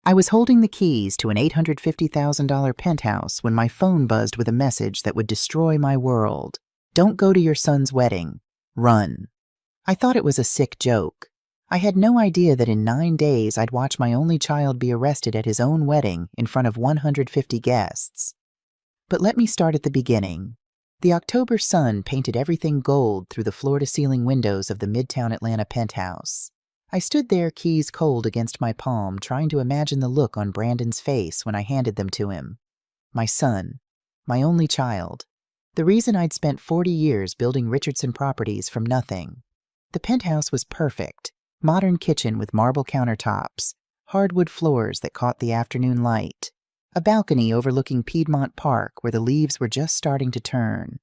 I was holding the keys to an $850,000 penthouse when my phone buzzed with a message that would destroy my world. Don't go to your son's wedding. Run. I thought it was a sick joke. I had no idea that in 9 days I'd watch my only child be arrested at his own wedding in front of 150 guests. But let me start at the beginning. The October sun painted everything gold through the floor-to-ceiling windows of the Midtown Atlanta penthouse. I stood there, keys cold against my palm, trying to imagine the look on Brandon's face when I handed them to him. My son. My only child. The reason I'd spent 40 years building Richardson Properties from nothing. The penthouse was perfect. Modern kitchen with marble countertops, hardwood floors that caught the afternoon light, a balcony overlooking Piedmont Park where the leaves were just starting to turn.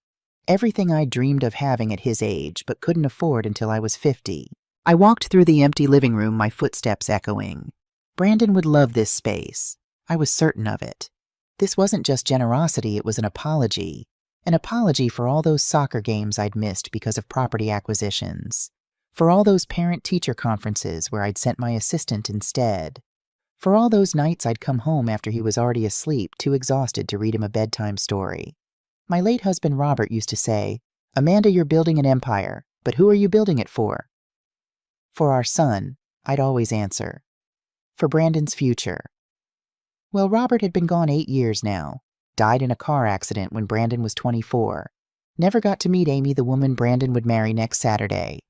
Everything I dreamed of having at his age but couldn't afford until I was 50. I walked through the empty living room, my footsteps echoing. Brandon would love this space. I was certain of it. This wasn't just generosity, it was an apology. An apology for all those soccer games I'd missed because of property acquisitions. For all those parent-teacher conferences where I'd sent my assistant instead. For all those nights I'd come home after he was already asleep, too exhausted to read him a bedtime story. My late husband Robert used to say, "Amanda, you're building an empire, but who are you building it for?" For our son, I'd always answer. For Brandon's future. Well, Robert had been gone 8 years now. Died in a car accident when Brandon was 24. Never got to meet Amy, the woman Brandon would marry next Saturday.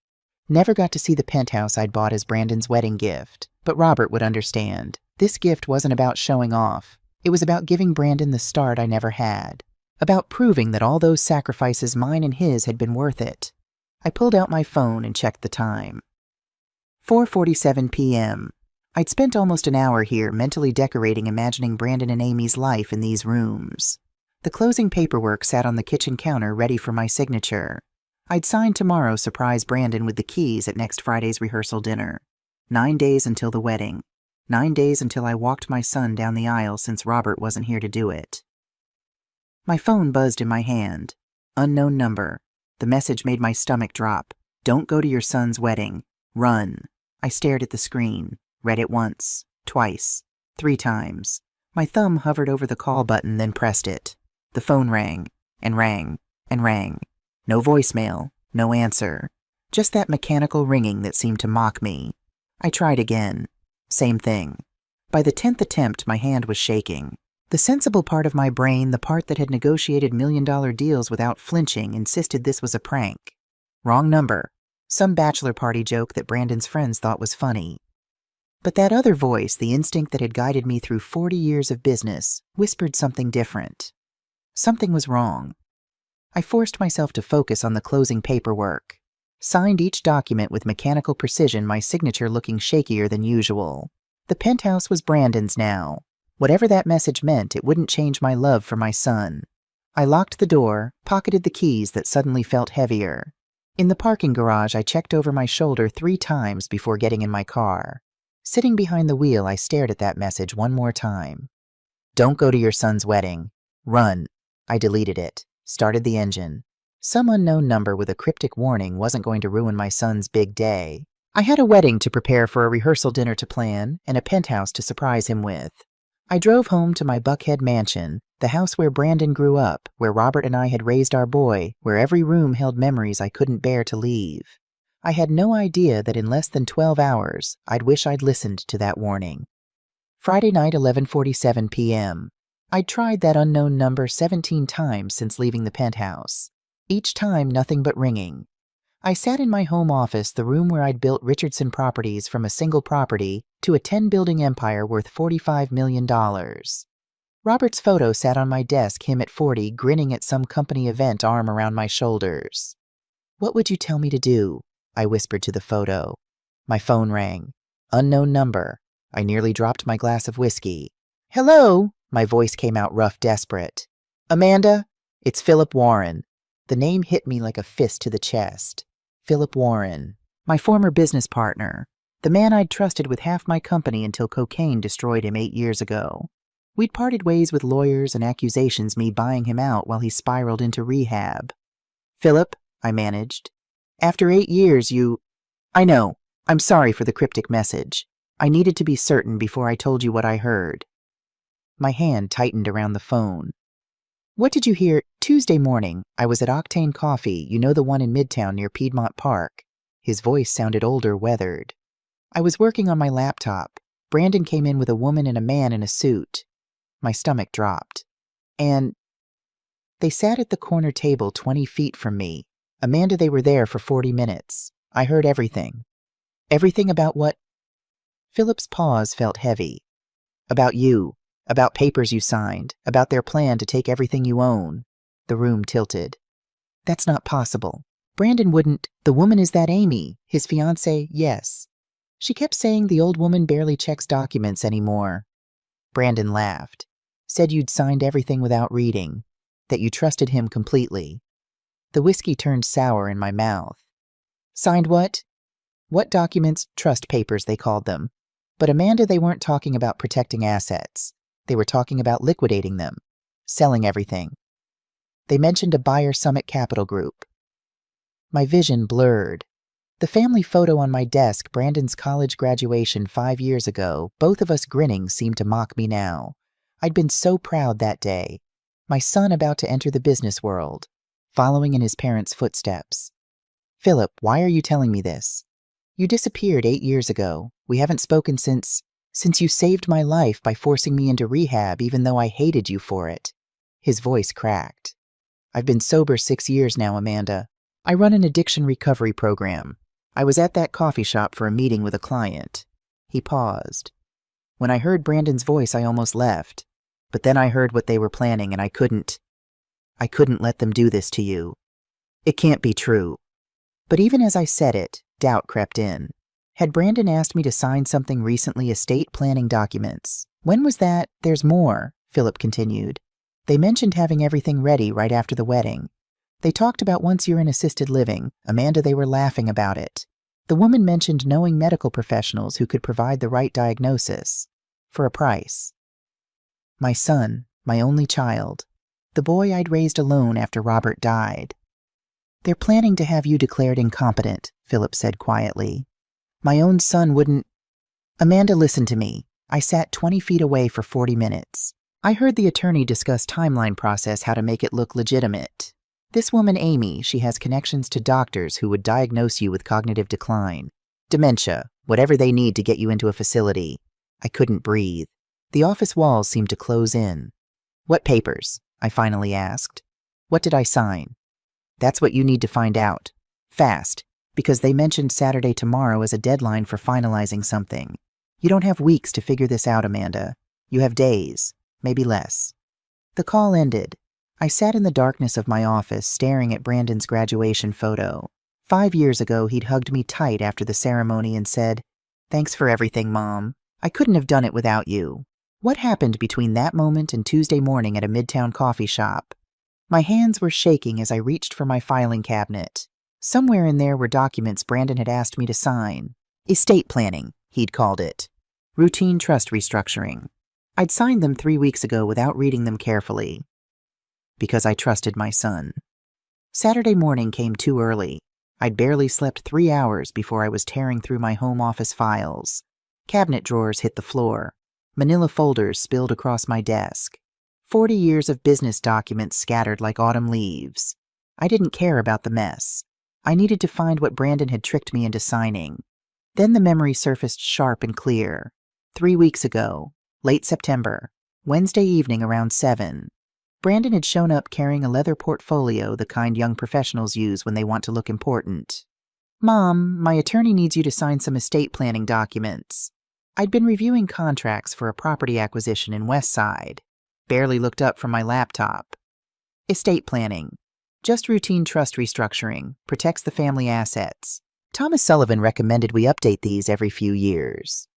Never got to see the penthouse I'd bought as Brandon's wedding gift. But Robert would understand. This gift wasn't about showing off. It was about giving Brandon the start I never had. About proving that all those sacrifices, mine and his, had been worth it. I pulled out my phone and checked the time. 4:47 p.m. I'd spent almost an hour here mentally decorating, imagining Brandon and Amy's life in these rooms. The closing paperwork sat on the kitchen counter ready for my signature. I'd sign tomorrow, surprise Brandon with the keys at next Friday's rehearsal dinner. 9 days until the wedding. 9 days until I walked my son down the aisle since Robert wasn't here to do it. My phone buzzed in my hand. Unknown number. The message made my stomach drop. Don't go to your son's wedding. Run. I stared at the screen. Read it once. Twice. 3 times. My thumb hovered over the call button, then pressed it. The phone rang. And rang. And rang. No voicemail. No answer. Just that mechanical ringing that seemed to mock me. I tried again. Same thing. By the 10th attempt, my hand was shaking. The sensible part of my brain, the part that had negotiated million-dollar deals without flinching, insisted this was a prank. Wrong number. Some bachelor party joke that Brandon's friends thought was funny. But that other voice, the instinct that had guided me through 40 years of business, whispered something different. Something was wrong. I forced myself to focus on the closing paperwork. Signed each document with mechanical precision, my signature looking shakier than usual. The penthouse was Brandon's now. Whatever that message meant, it wouldn't change my love for my son. I locked the door, pocketed the keys that suddenly felt heavier. In the parking garage, I checked over my shoulder 3 times before getting in my car. Sitting behind the wheel, I stared at that message one more time. Don't go to your son's wedding. Run. I deleted it. Started the engine. Some unknown number with a cryptic warning wasn't going to ruin my son's big day. I had a wedding to prepare for, a rehearsal dinner to plan, and a penthouse to surprise him with. I drove home to my Buckhead mansion, the house where Brandon grew up, where Robert and I had raised our boy, where every room held memories I couldn't bear to leave. I had no idea that in less than 12 hours, I'd wish I'd listened to that warning. Friday night, 11:47 p.m. I'd tried that unknown number 17 times since leaving the penthouse. Each time, nothing but ringing. I sat in my home office, the room where I'd built Richardson Properties from a single property to a 10-building empire worth $45 million. Robert's photo sat on my desk, him at 40, grinning at some company event, arm around my shoulders. "What would you tell me to do?" I whispered to the photo. My phone rang. Unknown number. I nearly dropped my glass of whiskey. "Hello?" My voice came out rough, desperate. "Amanda, it's Philip Warren." The name hit me like a fist to the chest. Philip Warren. My former business partner. The man I'd trusted with half my company until cocaine destroyed him 8 years ago. We'd parted ways with lawyers and accusations, me buying him out while he spiraled into rehab. "Philip," I managed. "After 8 years, you—" "I know. I'm sorry for the cryptic message. I needed to be certain before I told you what I heard. My hand tightened around the phone. What did you hear? Tuesday morning, I was at Octane Coffee, you know, the one in Midtown near Piedmont Park. His voice sounded older, weathered. I was working on my laptop. Brandon came in with a woman and a man in a suit. My stomach dropped. And they sat at the corner table 20 feet from me. Amanda, they were there for 40 minutes. I heard everything. Everything about what? Philip's pause felt heavy. About you. About papers you signed. About their plan to take everything you own. The room tilted. That's not possible. Brandon wouldn't. The woman is that Amy, his fiancée, yes. She kept saying the old woman barely checks documents anymore. Brandon laughed. Said you'd signed everything without reading. That you trusted him completely. The whiskey turned sour in my mouth. Signed what? What documents? Trust papers, they called them. But Amanda, they weren't talking about protecting assets. They were talking about liquidating them. Selling everything. They mentioned a buyer, Summit Capital Group. My vision blurred. The family photo on my desk, Brandon's college graduation 5 years ago, both of us grinning, seemed to mock me now. I'd been so proud that day. My son about to enter the business world, following in his parents' footsteps. Philip, why are you telling me this? You disappeared 8 years ago. We haven't spoken since you saved my life by forcing me into rehab even though I hated you for it. His voice cracked. I've been sober 6 years now, Amanda. I run an addiction recovery program. I was at that coffee shop for a meeting with a client. He paused. When I heard Brandon's voice, I almost left. But then I heard what they were planning, and I couldn't let them do this to you. It can't be true. But even as I said it, doubt crept in. Had Brandon asked me to sign something recently, estate planning documents? When was that? There's more, Philip continued. They mentioned having everything ready right after the wedding. They talked about once you're in assisted living. Amanda, they were laughing about it. The woman mentioned knowing medical professionals who could provide the right diagnosis. For a price. My son, my only child. The boy I'd raised alone after Robert died. They're planning to have you declared incompetent, Philip said quietly. My own son wouldn't. Amanda, listen to me. I sat 20 feet away for 40 minutes. I heard the attorney discuss timeline process, how to make it look legitimate. This woman, Amy, she has connections to doctors who would diagnose you with cognitive decline, dementia, whatever they need to get you into a facility. I couldn't breathe. The office walls seemed to close in. What papers? I finally asked. What did I sign? That's what you need to find out. Fast, because they mentioned Saturday tomorrow as a deadline for finalizing something. You don't have weeks to figure this out, Amanda. You have days, maybe less. The call ended. I sat in the darkness of my office staring at Brandon's graduation photo. 5 years ago, he'd hugged me tight after the ceremony and said, "Thanks for everything, Mom. I couldn't have done it without you." What happened between that moment and Tuesday morning at a Midtown coffee shop? My hands were shaking as I reached for my filing cabinet. Somewhere in there were documents Brandon had asked me to sign. Estate planning, he'd called it. Routine trust restructuring. I'd signed them 3 weeks ago without reading them carefully. Because I trusted my son. Saturday morning came too early. I'd barely slept 3 hours before I was tearing through my home office files. Cabinet drawers hit the floor. Manila folders spilled across my desk. 40 years of business documents scattered like autumn leaves. I didn't care about the mess. I needed to find what Brandon had tricked me into signing. Then the memory surfaced sharp and clear. 3 weeks ago, late September, Wednesday evening around 7. Brandon had shown up carrying a leather portfolio, the kind young professionals use when they want to look important. "Mom, my attorney needs you to sign some estate planning documents." I'd been reviewing contracts for a property acquisition in West Side. Barely looked up from my laptop. Estate planning. Just routine trust restructuring. Protects the family assets. Thomas Sullivan recommended we update these every few years.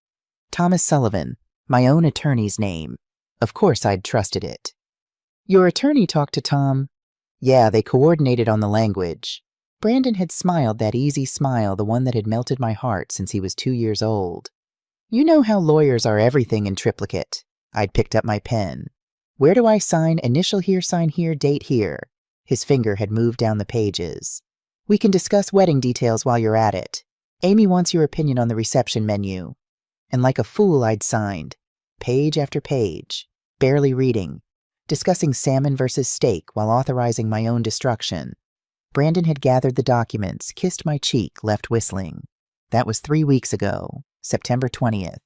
Thomas Sullivan, my own attorney's name. Of course I'd trusted it. Your attorney talked to Tom? Yeah, they coordinated on the language. Brandon had smiled that easy smile, the one that had melted my heart since he was 2 years old. You know how lawyers are everything in triplicate. I'd picked up my pen. Where do I sign? Initial here, sign here, date here. His finger had moved down the pages. We can discuss wedding details while you're at it. Amy wants your opinion on the reception menu. And like a fool, I'd signed, page after page, barely reading, discussing salmon versus steak while authorizing my own destruction. Brandon had gathered the documents, kissed my cheek, left whistling. That was 3 weeks ago, September 20th.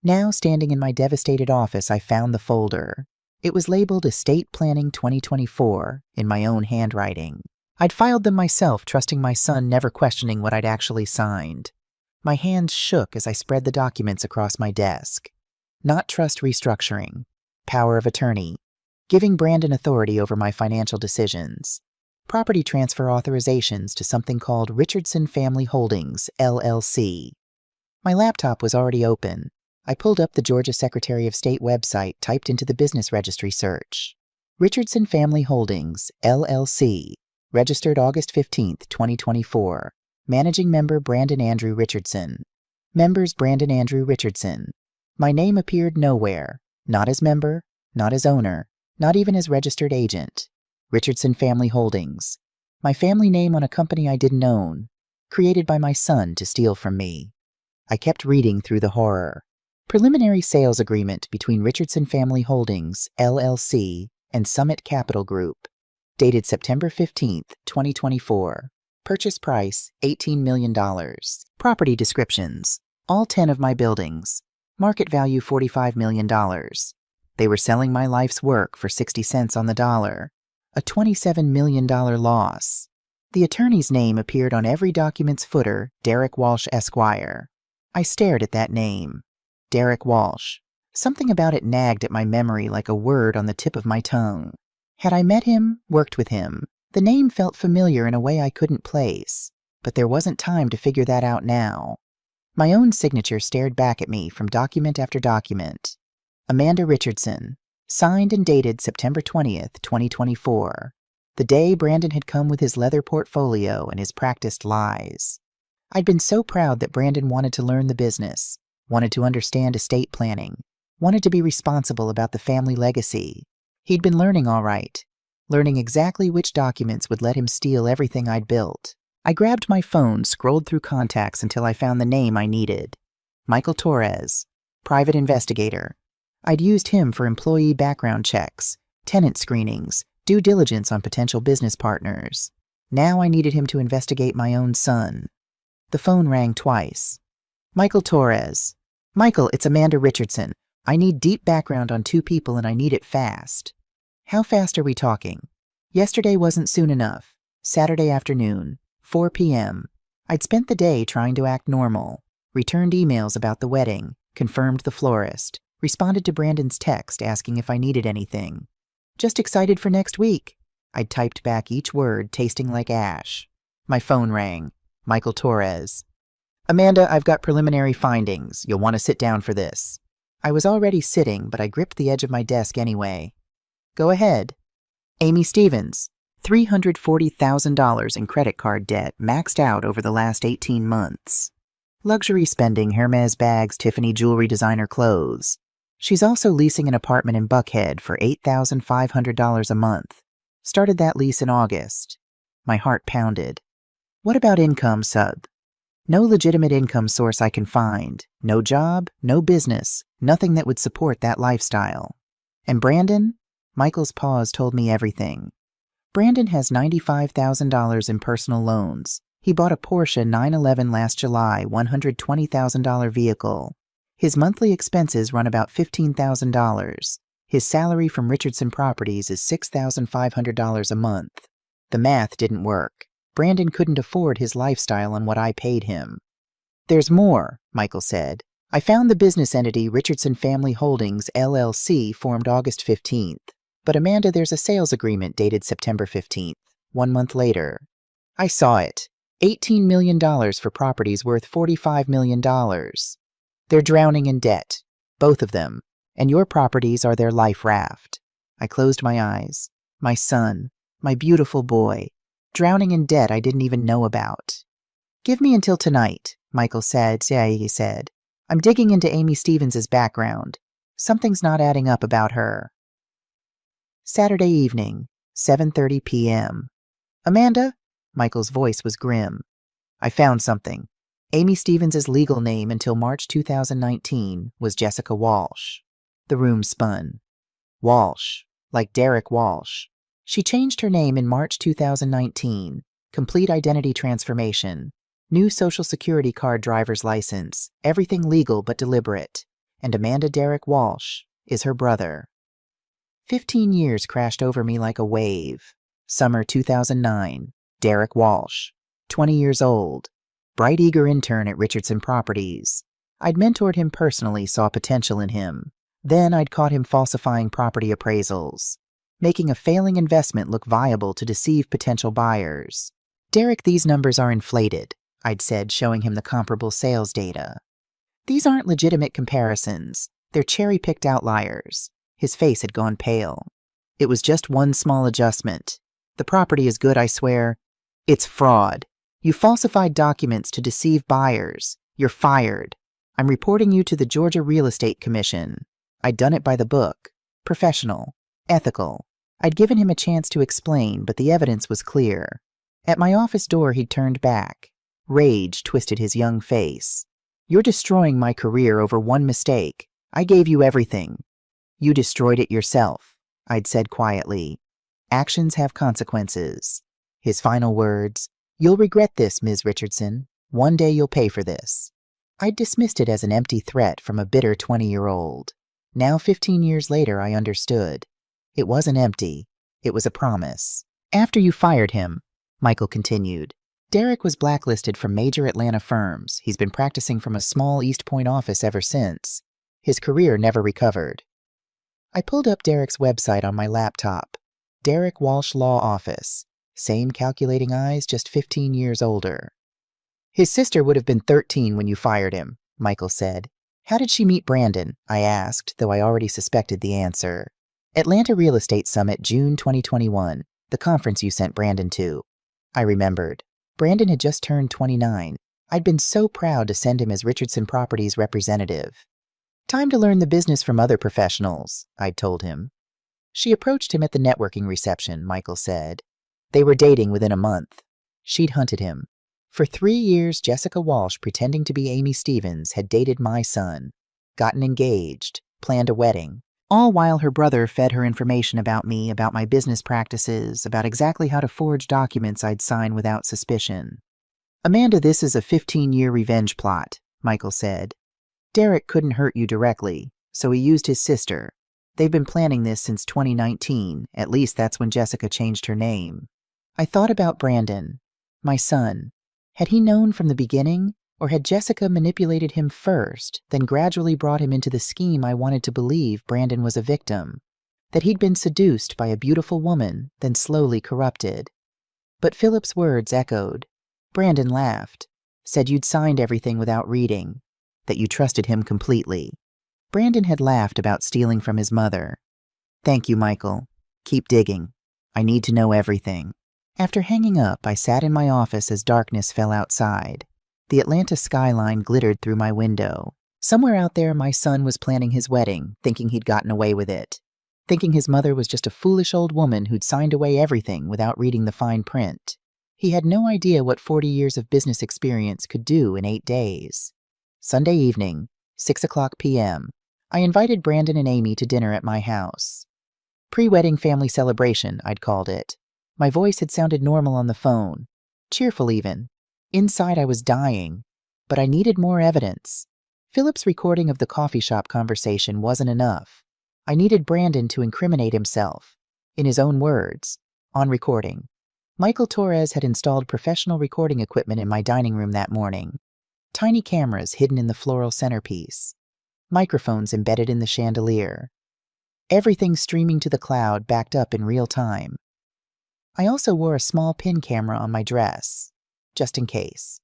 Now, standing in my devastated office, I found the folder. It was labeled Estate Planning 2024 in my own handwriting. I'd filed them myself, trusting my son, never questioning what I'd actually signed. My hands shook as I spread the documents across my desk. Not trust restructuring, power of attorney, giving Brandon authority over my financial decisions, property transfer authorizations to something called Richardson Family Holdings, LLC. My laptop was already open. I pulled up the Georgia Secretary of State website, typed into the business registry search. Richardson Family Holdings, LLC, registered August 15th, 2024. Managing member Brandon Andrew Richardson. Members Brandon Andrew Richardson. My name appeared nowhere, not as member, not as owner, not even as registered agent. Richardson Family Holdings. My family name on a company I didn't own, created by my son to steal from me. I kept reading through the horror. Preliminary sales agreement between Richardson Family Holdings, LLC, and Summit Capital Group. Dated September 15th, 2024. Purchase price, $18 million. Property descriptions. All 10 of my buildings. Market value, $45 million. They were selling my life's work for 60 cents on the dollar. A $27 million loss. The attorney's name appeared on every document's footer, Derek Walsh, Esquire. I stared at that name. Derek Walsh. Something about it nagged at my memory like a word on the tip of my tongue. Had I met him, worked with him? The name felt familiar in a way I couldn't place, but there wasn't time to figure that out now. My own signature stared back at me from document after document. Amanda Richardson, signed and dated September 20th, 2024, the day Brandon had come with his leather portfolio and his practiced lies. I'd been so proud that Brandon wanted to learn the business, wanted to understand estate planning, wanted to be responsible about the family legacy. He'd been learning all right, learning exactly which documents would let him steal everything I'd built. I grabbed my phone, scrolled through contacts until I found the name I needed. Michael Torres, private investigator. I'd used him for employee background checks, tenant screenings, due diligence on potential business partners. Now I needed him to investigate my own son. The phone rang twice. Michael Torres. Michael, it's Amanda Richardson. I need deep background on 2 people and I need it fast. How fast are we talking? Yesterday wasn't soon enough. Saturday afternoon, 4 p.m. I'd spent the day trying to act normal, returned emails about the wedding, confirmed the florist, responded to Brandon's text asking if I needed anything. Just excited for next week. I'd typed back each word, tasting like ash. My phone rang. Michael Torres. Amanda, I've got preliminary findings. You'll want to sit down for this. I was already sitting, but I gripped the edge of my desk anyway. Go ahead. Amy Stevens. $340,000 in credit card debt, maxed out over the last 18 months. Luxury spending, Hermes bags, Tiffany jewelry, designer clothes. She's also leasing an apartment in Buckhead for $8,500 a month. Started that lease in August. My heart pounded. What about income, Sub? No legitimate income source I can find. No job, no business, nothing that would support that lifestyle. And Brandon? Michael's pause told me everything. Brandon has $95,000 in personal loans. He bought a Porsche 911 last July, $120,000 vehicle. His monthly expenses run about $15,000. His salary from Richardson Properties is $6,500 a month. The math didn't work. Brandon couldn't afford his lifestyle on what I paid him. There's more, Michael said. I found the business entity Richardson Family Holdings, LLC, formed August 15th. But Amanda, there's a sales agreement dated September 15th, 1 month later. I saw it. $18 million for properties worth $45 million. They're drowning in debt, both of them, and your properties are their life raft. I closed my eyes. My son, my beautiful boy, drowning in debt I didn't even know about. Give me until tonight, Michael said. He said. I'm digging into Amy Stevens' background. Something's not adding up about her. Saturday evening, 7:30 p.m. Amanda? Michael's voice was grim. I found something. Amy Stevens' legal name until March 2019 was Jessica Walsh. The room spun. Walsh, like Derek Walsh. She changed her name in March 2019. Complete identity transformation. New Social Security card driver's license. Everything legal but deliberate. And Amanda Derek Walsh is her brother. 15 years crashed over me like a wave. Summer 2009. Derek Walsh. 20 years old. Bright, eager intern at Richardson Properties. I'd mentored him personally, saw potential in him. Then I'd caught him falsifying property appraisals, making a failing investment look viable to deceive potential buyers. Derek, these numbers are inflated, I'd said, showing him the comparable sales data. These aren't legitimate comparisons. They're cherry-picked outliers. His face had gone pale. It was just one small adjustment. The property is good, I swear. It's fraud. You falsified documents to deceive buyers. You're fired. I'm reporting you to the Georgia Real Estate Commission. I'd done it by the book. Professional. Ethical. I'd given him a chance to explain, but the evidence was clear. At my office door, he'd turned back. Rage twisted his young face. You're destroying my career over one mistake. I gave you everything. You destroyed it yourself, I'd said quietly. Actions have consequences. His final words, you'll regret this, Ms. Richardson. One day you'll pay for this. I'd dismissed it as an empty threat from a bitter 20-year-old. Now, 15 years later, I understood. It wasn't empty. It was a promise. After you fired him, Michael continued, Derek was blacklisted from major Atlanta firms. He's been practicing from a small East Point office ever since. His career never recovered. I pulled up Derek's website on my laptop. Derek Walsh Law Office. Same calculating eyes, just 15 years older. His sister would have been 13 when you fired him, Michael said. How did she meet Brandon? I asked, though I already suspected the answer. Atlanta Real Estate Summit, June 2021, the conference you sent Brandon to. I remembered. Brandon had just turned 29. I'd been so proud to send him as Richardson Properties representative. Time to learn the business from other professionals, I'd told him. She approached him at the networking reception, Michael said. They were dating within a month. She'd hunted him. For 3 years, Jessica Walsh, pretending to be Amy Stevens, had dated my son, gotten engaged, planned a wedding, all while her brother fed her information about me, about my business practices, about exactly how to forge documents I'd sign without suspicion. Amanda, this is a 15-year revenge plot, Michael said. Derek couldn't hurt you directly, so he used his sister. They've been planning this since 2019, at least that's when Jessica changed her name. I thought about Brandon, my son. Had he known from the beginning, or had Jessica manipulated him first, then gradually brought him into the scheme I wanted to believe Brandon was a victim? That he'd been seduced by a beautiful woman, then slowly corrupted? But Philip's words echoed. Brandon laughed, said you'd signed everything without reading, that you trusted him completely. Brandon had laughed about stealing from his mother. Thank you, Michael. Keep digging. I need to know everything. After hanging up, I sat in my office as darkness fell outside. The Atlanta skyline glittered through my window. Somewhere out there, my son was planning his wedding, thinking he'd gotten away with it. Thinking his mother was just a foolish old woman who'd signed away everything without reading the fine print. He had no idea what 40 years of business experience could do in 8 days. Sunday evening, 6:00 p.m., I invited Brandon and Amy to dinner at my house. Pre-wedding family celebration, I'd called it. My voice had sounded normal on the phone, cheerful even. Inside I was dying, but I needed more evidence. Philip's recording of the coffee shop conversation wasn't enough. I needed Brandon to incriminate himself, in his own words, on recording. Michael Torres had installed professional recording equipment in my dining room that morning. Tiny cameras hidden in the floral centerpiece. Microphones embedded in the chandelier. Everything streaming to the cloud, backed up in real time. I also wore a small pin camera on my dress, just in case.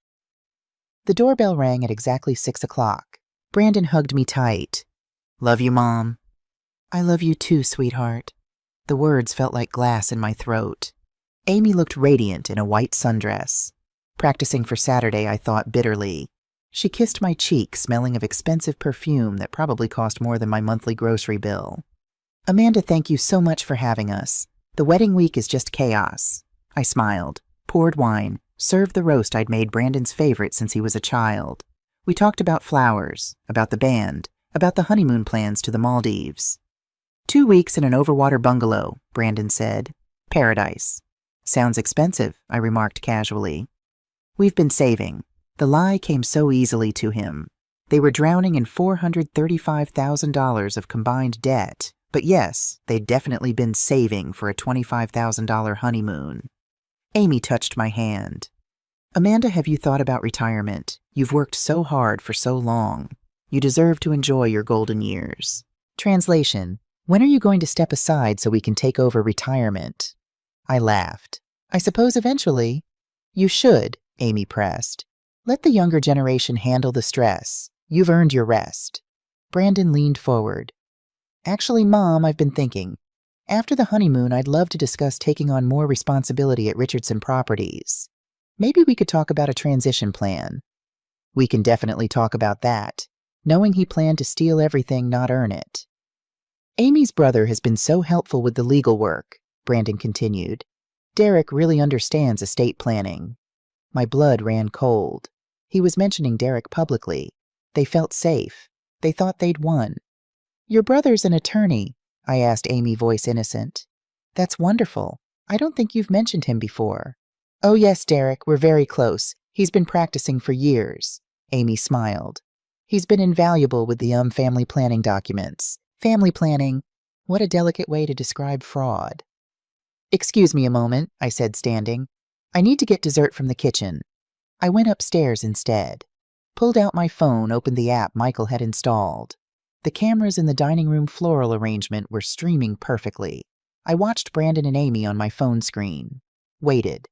The doorbell rang at exactly 6:00. Brandon hugged me tight. Love you, Mom. I love you too, sweetheart. The words felt like glass in my throat. Amy looked radiant in a white sundress. Practicing for Saturday, I thought bitterly. She kissed my cheek, smelling of expensive perfume that probably cost more than my monthly grocery bill. Amanda, thank you so much for having us. The wedding week is just chaos. I smiled, poured wine, Served the roast I'd made Brandon's favorite since he was a child. We talked about flowers, about the band, about the honeymoon plans to the Maldives. 2 weeks in an overwater bungalow, Brandon said. Paradise. Sounds expensive, I remarked casually. We've been saving. The lie came so easily to him. They were drowning in $435,000 of combined debt, but yes, they'd definitely been saving for a $25,000 honeymoon. Amy touched my hand. Amanda, have you thought about retirement? You've worked so hard for so long. You deserve to enjoy your golden years. Translation: when are you going to step aside so we can take over retirement? I laughed. I suppose eventually. You should, Amy pressed. Let the younger generation handle the stress. You've earned your rest. Brandon leaned forward. Actually, Mom, I've been thinking. After the honeymoon, I'd love to discuss taking on more responsibility at Richardson Properties. Maybe we could talk about a transition plan. We can definitely talk about that, knowing he planned to steal everything, not earn it. Amy's brother has been so helpful with the legal work, Brandon continued. Derek really understands estate planning. My blood ran cold. He was mentioning Derek publicly. They felt safe. They thought they'd won. Your brother's an attorney, I asked, Amy, voice innocent. That's wonderful. I don't think you've mentioned him before. Oh yes, Derek, we're very close. He's been practicing for years. Amy smiled. He's been invaluable with the family planning documents. Family planning? What a delicate way to describe fraud. Excuse me a moment, I said, standing. I need to get dessert from the kitchen. I went upstairs instead. Pulled out my phone, opened the app Michael had installed. The cameras in the dining room floral arrangement were streaming perfectly. I watched Brandon and Amy on my phone screen. Waited.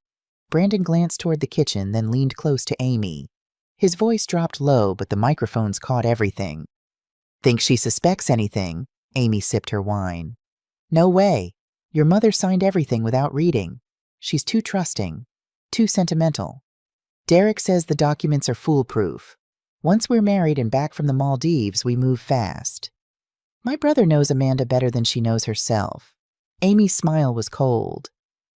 Brandon glanced toward the kitchen, then leaned close to Amy. His voice dropped low, but the microphones caught everything. Think she suspects anything? Amy sipped her wine. No way. Your mother signed everything without reading. She's too trusting. Too sentimental. Derek says the documents are foolproof. Once we're married and back from the Maldives, we move fast. My brother knows Amanda better than she knows herself. Amy's smile was cold.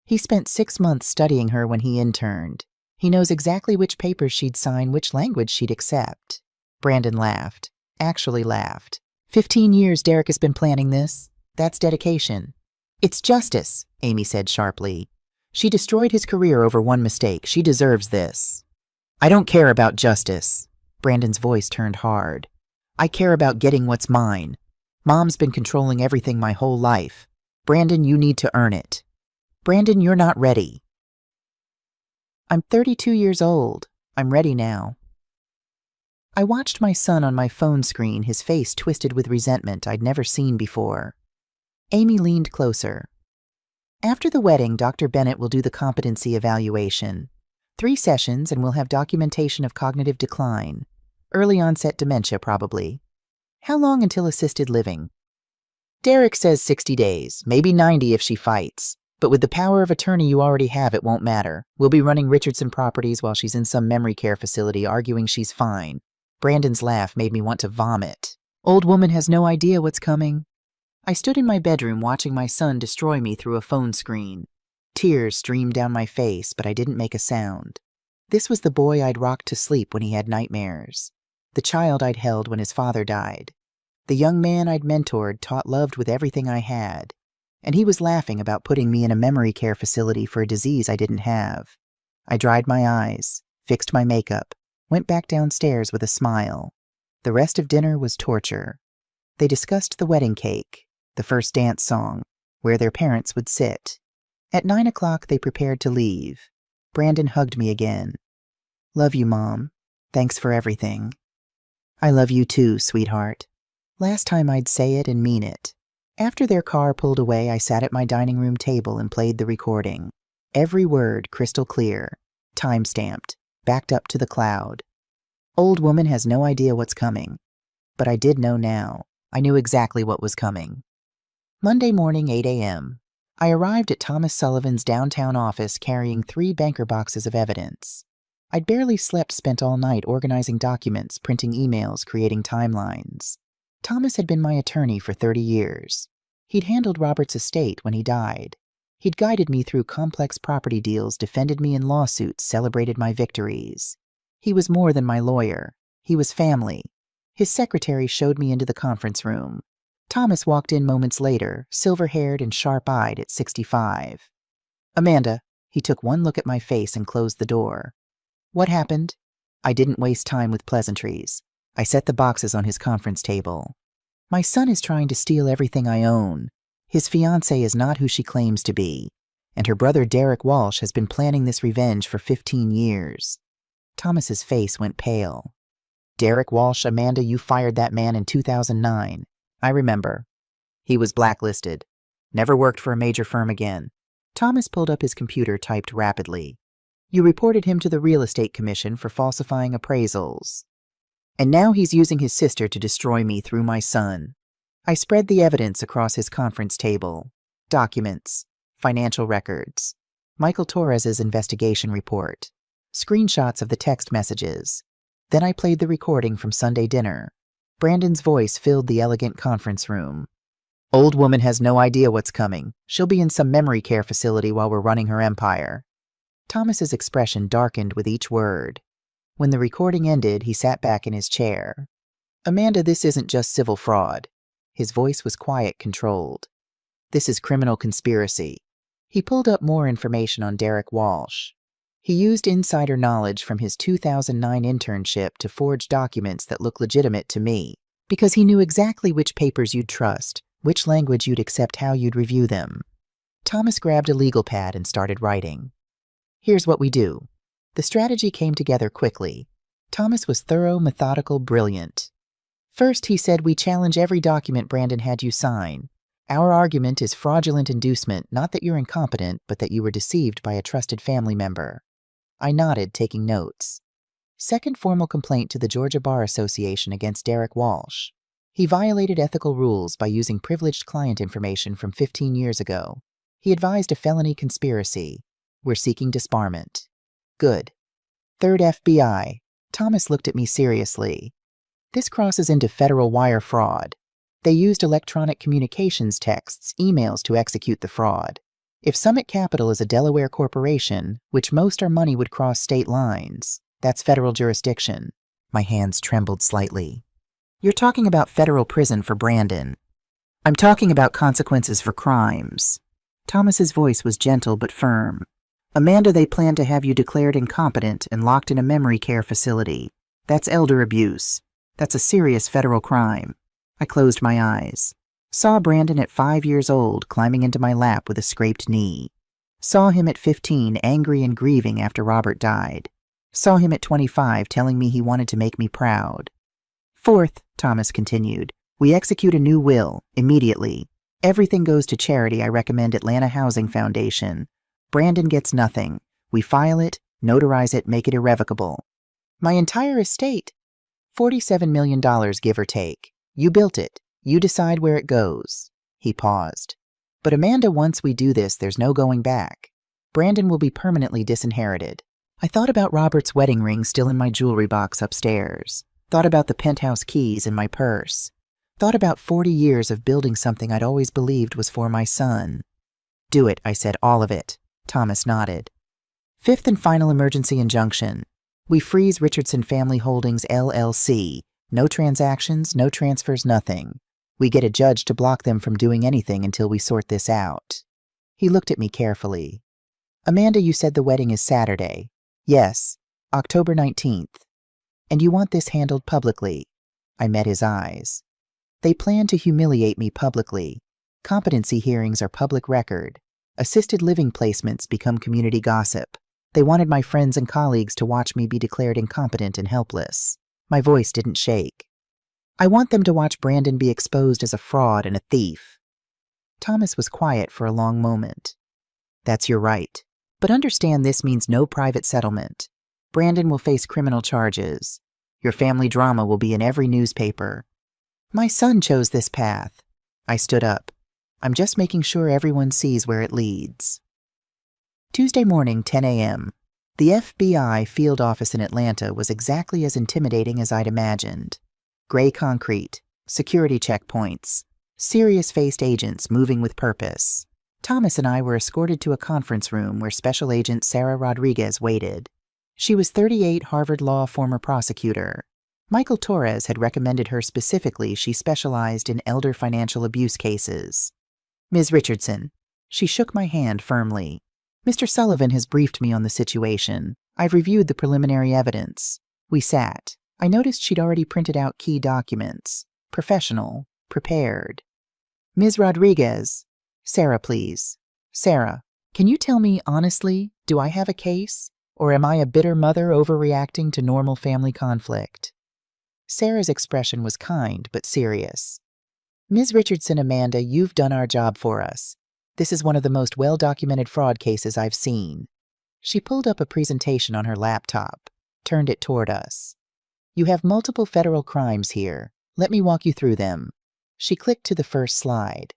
He spent 6 months studying her when he interned. He knows exactly which papers she'd sign, which language she'd accept. Brandon laughed. Actually laughed. 15 years Derek has been planning this. That's dedication. It's justice, Amy said sharply. She destroyed his career over one mistake. She deserves this. I don't care about justice. Brandon's voice turned hard. I care about getting what's mine. Mom's been controlling everything my whole life. Brandon, you need to earn it. Brandon, you're not ready. I'm 32 years old. I'm ready now. I watched my son on my phone screen, his face twisted with resentment I'd never seen before. Amy leaned closer. After the wedding, Dr. Bennett will do the competency evaluation. 3 sessions, and we'll have documentation of cognitive decline. Early onset dementia, probably. How long until assisted living? Derek says 60 days, maybe 90 if she fights. But with the power of attorney you already have, it won't matter. We'll be running Richardson Properties while she's in some memory care facility arguing she's fine. Brandon's laugh made me want to vomit. Old woman has no idea what's coming. I stood in my bedroom watching my son destroy me through a phone screen. Tears streamed down my face, but I didn't make a sound. This was the boy I'd rocked to sleep when he had nightmares. The child I'd held when his father died. The young man I'd mentored, taught, loved with everything I had. And he was laughing about putting me in a memory care facility for a disease I didn't have. I dried my eyes, fixed my makeup, went back downstairs with a smile. The rest of dinner was torture. They discussed the wedding cake, the first dance song, where their parents would sit. At 9 o'clock, they prepared to leave. Brandon hugged me again. Love you, Mom. Thanks for everything. I love you too, sweetheart. Last time I'd say it and mean it. After their car pulled away, I sat at my dining room table and played the recording. Every word crystal clear, time-stamped, backed up to the cloud. Old woman has no idea what's coming. But I did know now. I knew exactly what was coming. Monday morning, 8 a.m. I arrived at Thomas Sullivan's downtown office carrying 3 banker boxes of evidence. I'd barely slept, spent all night organizing documents, printing emails, creating timelines. Thomas had been my attorney for 30 years. He'd handled Robert's estate when he died. He'd guided me through complex property deals, defended me in lawsuits, celebrated my victories. He was more than my lawyer. He was family. His secretary showed me into the conference room. Thomas walked in moments later, silver-haired and sharp-eyed at 65. "Amanda." He took one look at my face and closed the door. "What happened?" I didn't waste time with pleasantries. I set the boxes on his conference table. "My son is trying to steal everything I own. His fiancée is not who she claims to be, and her brother Derek Walsh has been planning this revenge for 15 years. Thomas's face went pale. "Derek Walsh, Amanda, you fired that man in 2009. I remember. He was blacklisted. Never worked for a major firm again." Thomas pulled up his computer, typed rapidly. "You reported him to the Real Estate Commission for falsifying appraisals. And now he's using his sister to destroy me through my son." I spread the evidence across his conference table. Documents, financial records, Michael Torres's investigation report, screenshots of the text messages. Then I played the recording from Sunday dinner. Brandon's voice filled the elegant conference room. "Old woman has no idea what's coming. She'll be in some memory care facility while we're running her empire." Thomas's expression darkened with each word. When the recording ended, he sat back in his chair. "Amanda, this isn't just civil fraud." His voice was quiet, controlled. "This is criminal conspiracy." He pulled up more information on Derek Walsh. He used insider knowledge from his 2009 internship to forge documents that look legitimate to me, because he knew exactly which papers you'd trust, which language you'd accept, how you'd review them. Thomas grabbed a legal pad and started writing. "Here's what we do." The strategy came together quickly. Thomas was thorough, methodical, brilliant. First, he said, "We challenge every document Brandon had you sign. Our argument is fraudulent inducement, not that you're incompetent, but that you were deceived by a trusted family member." I nodded, taking notes. Second, formal complaint to the Georgia Bar Association against Derek Walsh. He violated ethical rules by using privileged client information from 15 years ago. He advised a felony conspiracy. We're seeking disbarment. Good. Third, FBI. Thomas looked at me seriously. This crosses into federal wire fraud. They used electronic communications texts, emails to execute the fraud. If Summit Capital is a Delaware corporation, which most our money would cross state lines, that's federal jurisdiction. My hands trembled slightly. "You're talking about federal prison for Brandon." "I'm talking about consequences for crimes." Thomas's voice was gentle but firm. "Amanda, they plan to have you declared incompetent and locked in a memory care facility. That's elder abuse. That's a serious federal crime." I closed my eyes. Saw Brandon at 5 years old climbing into my lap with a scraped knee. Saw him at 15 angry and grieving after Robert died. Saw him at 25 telling me he wanted to make me proud. "Fourth," Thomas continued, "we execute a new will, immediately. Everything goes to charity I recommend Atlanta Housing Foundation. Brandon gets nothing. We file it, notarize it, make it irrevocable." "My entire estate." $47 million, give or take. You built it. You decide where it goes." He paused. "But Amanda, once we do this, there's no going back. Brandon will be permanently disinherited." I thought about Robert's wedding ring still in my jewelry box upstairs. Thought about the penthouse keys in my purse. Thought about 40 years of building something I'd always believed was for my son. "Do it," I said, "all of it." Thomas nodded. "Fifth and final emergency injunction. We freeze Richardson Family Holdings, LLC. No transactions, no transfers, nothing. We get a judge to block them from doing anything until we sort this out." He looked at me carefully. "Amanda, you said the wedding is Saturday." "Yes, October 19th. "And you want this handled publicly." I met his eyes. "They plan to humiliate me publicly. Competency hearings are public record. Assisted living placements become community gossip. They wanted my friends and colleagues to watch me be declared incompetent and helpless." My voice didn't shake. "I want them to watch Brandon be exposed as a fraud and a thief." Thomas was quiet for a long moment. "That's your right. But understand this means no private settlement. Brandon will face criminal charges. Your family drama will be in every newspaper. My son chose this path." I stood up. "I'm just making sure everyone sees where it leads." Tuesday morning, 10 a.m. The FBI field office in Atlanta was exactly as intimidating as I'd imagined. Gray concrete, security checkpoints, serious-faced agents moving with purpose. Thomas and I were escorted to a conference room where Special Agent Sarah Rodriguez waited. She was 38, Harvard Law former prosecutor. Michael Torres had recommended her specifically. She specialized in elder financial abuse cases. Ms. Richardson. She shook my hand firmly. Mr. Sullivan has briefed me on the situation. I've reviewed the preliminary evidence. We sat. I noticed she'd already printed out key documents. Professional. Prepared. Ms. Rodriguez. Sarah, please. Sarah, can you tell me honestly, do I have a case? Or am I a bitter mother overreacting to normal family conflict? Sarah's expression was kind but serious. Ms. Richardson, Amanda, you've done our job for us. This is one of the most well-documented fraud cases I've seen. She pulled up a presentation on her laptop, turned it toward us. You have multiple federal crimes here. Let me walk you through them. She clicked to the first slide.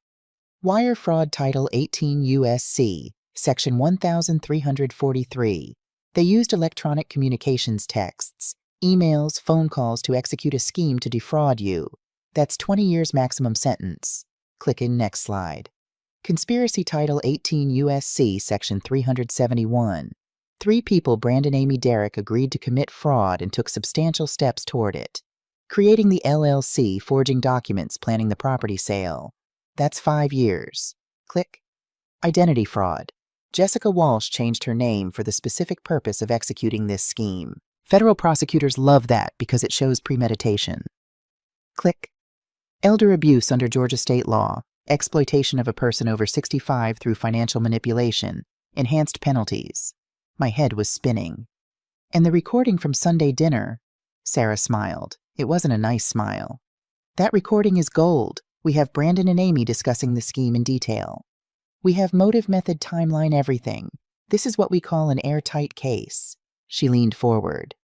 Wire fraud Title 18 U.S.C., Section 1343. They used electronic communications texts, emails, phone calls to execute a scheme to defraud you. That's 20 years maximum sentence. Click in next slide. Conspiracy Title 18 U.S.C. Section 371. 3 people, Brandon, Amy, Derek, agreed to commit fraud and took substantial steps toward it. Creating the LLC, forging documents, planning the property sale. That's 5 years. Click. Identity fraud. Jessica Walsh changed her name for the specific purpose of executing this scheme. Federal prosecutors love that because it shows premeditation. Click. Elder abuse under Georgia state law. Exploitation of a person over 65 through financial manipulation. Enhanced penalties. My head was spinning. And the recording from Sunday dinner? Sarah smiled. It wasn't a nice smile. That recording is gold. We have Brandon and Amy discussing the scheme in detail. We have motive, method, timeline, everything. This is what we call an airtight case. She leaned forward.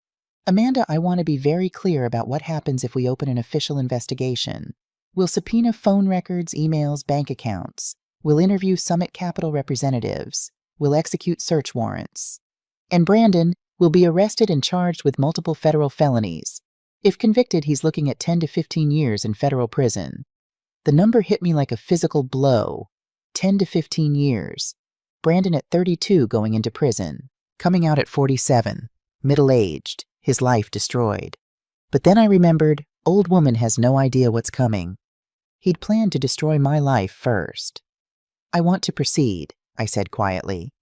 Amanda, I want to be very clear about what happens if we open an official investigation. We'll subpoena phone records, emails, bank accounts. We'll interview Summit Capital representatives. We'll execute search warrants. And Brandon will be arrested and charged with multiple federal felonies. If convicted, he's looking at 10 to 15 years in federal prison. The number hit me like a physical blow. 10 to 15 years. Brandon at 32 going into prison. Coming out at 47. Middle-aged. His life destroyed. But then I remembered, old woman has no idea what's coming. He'd planned to destroy my life first. I want to proceed, I said quietly.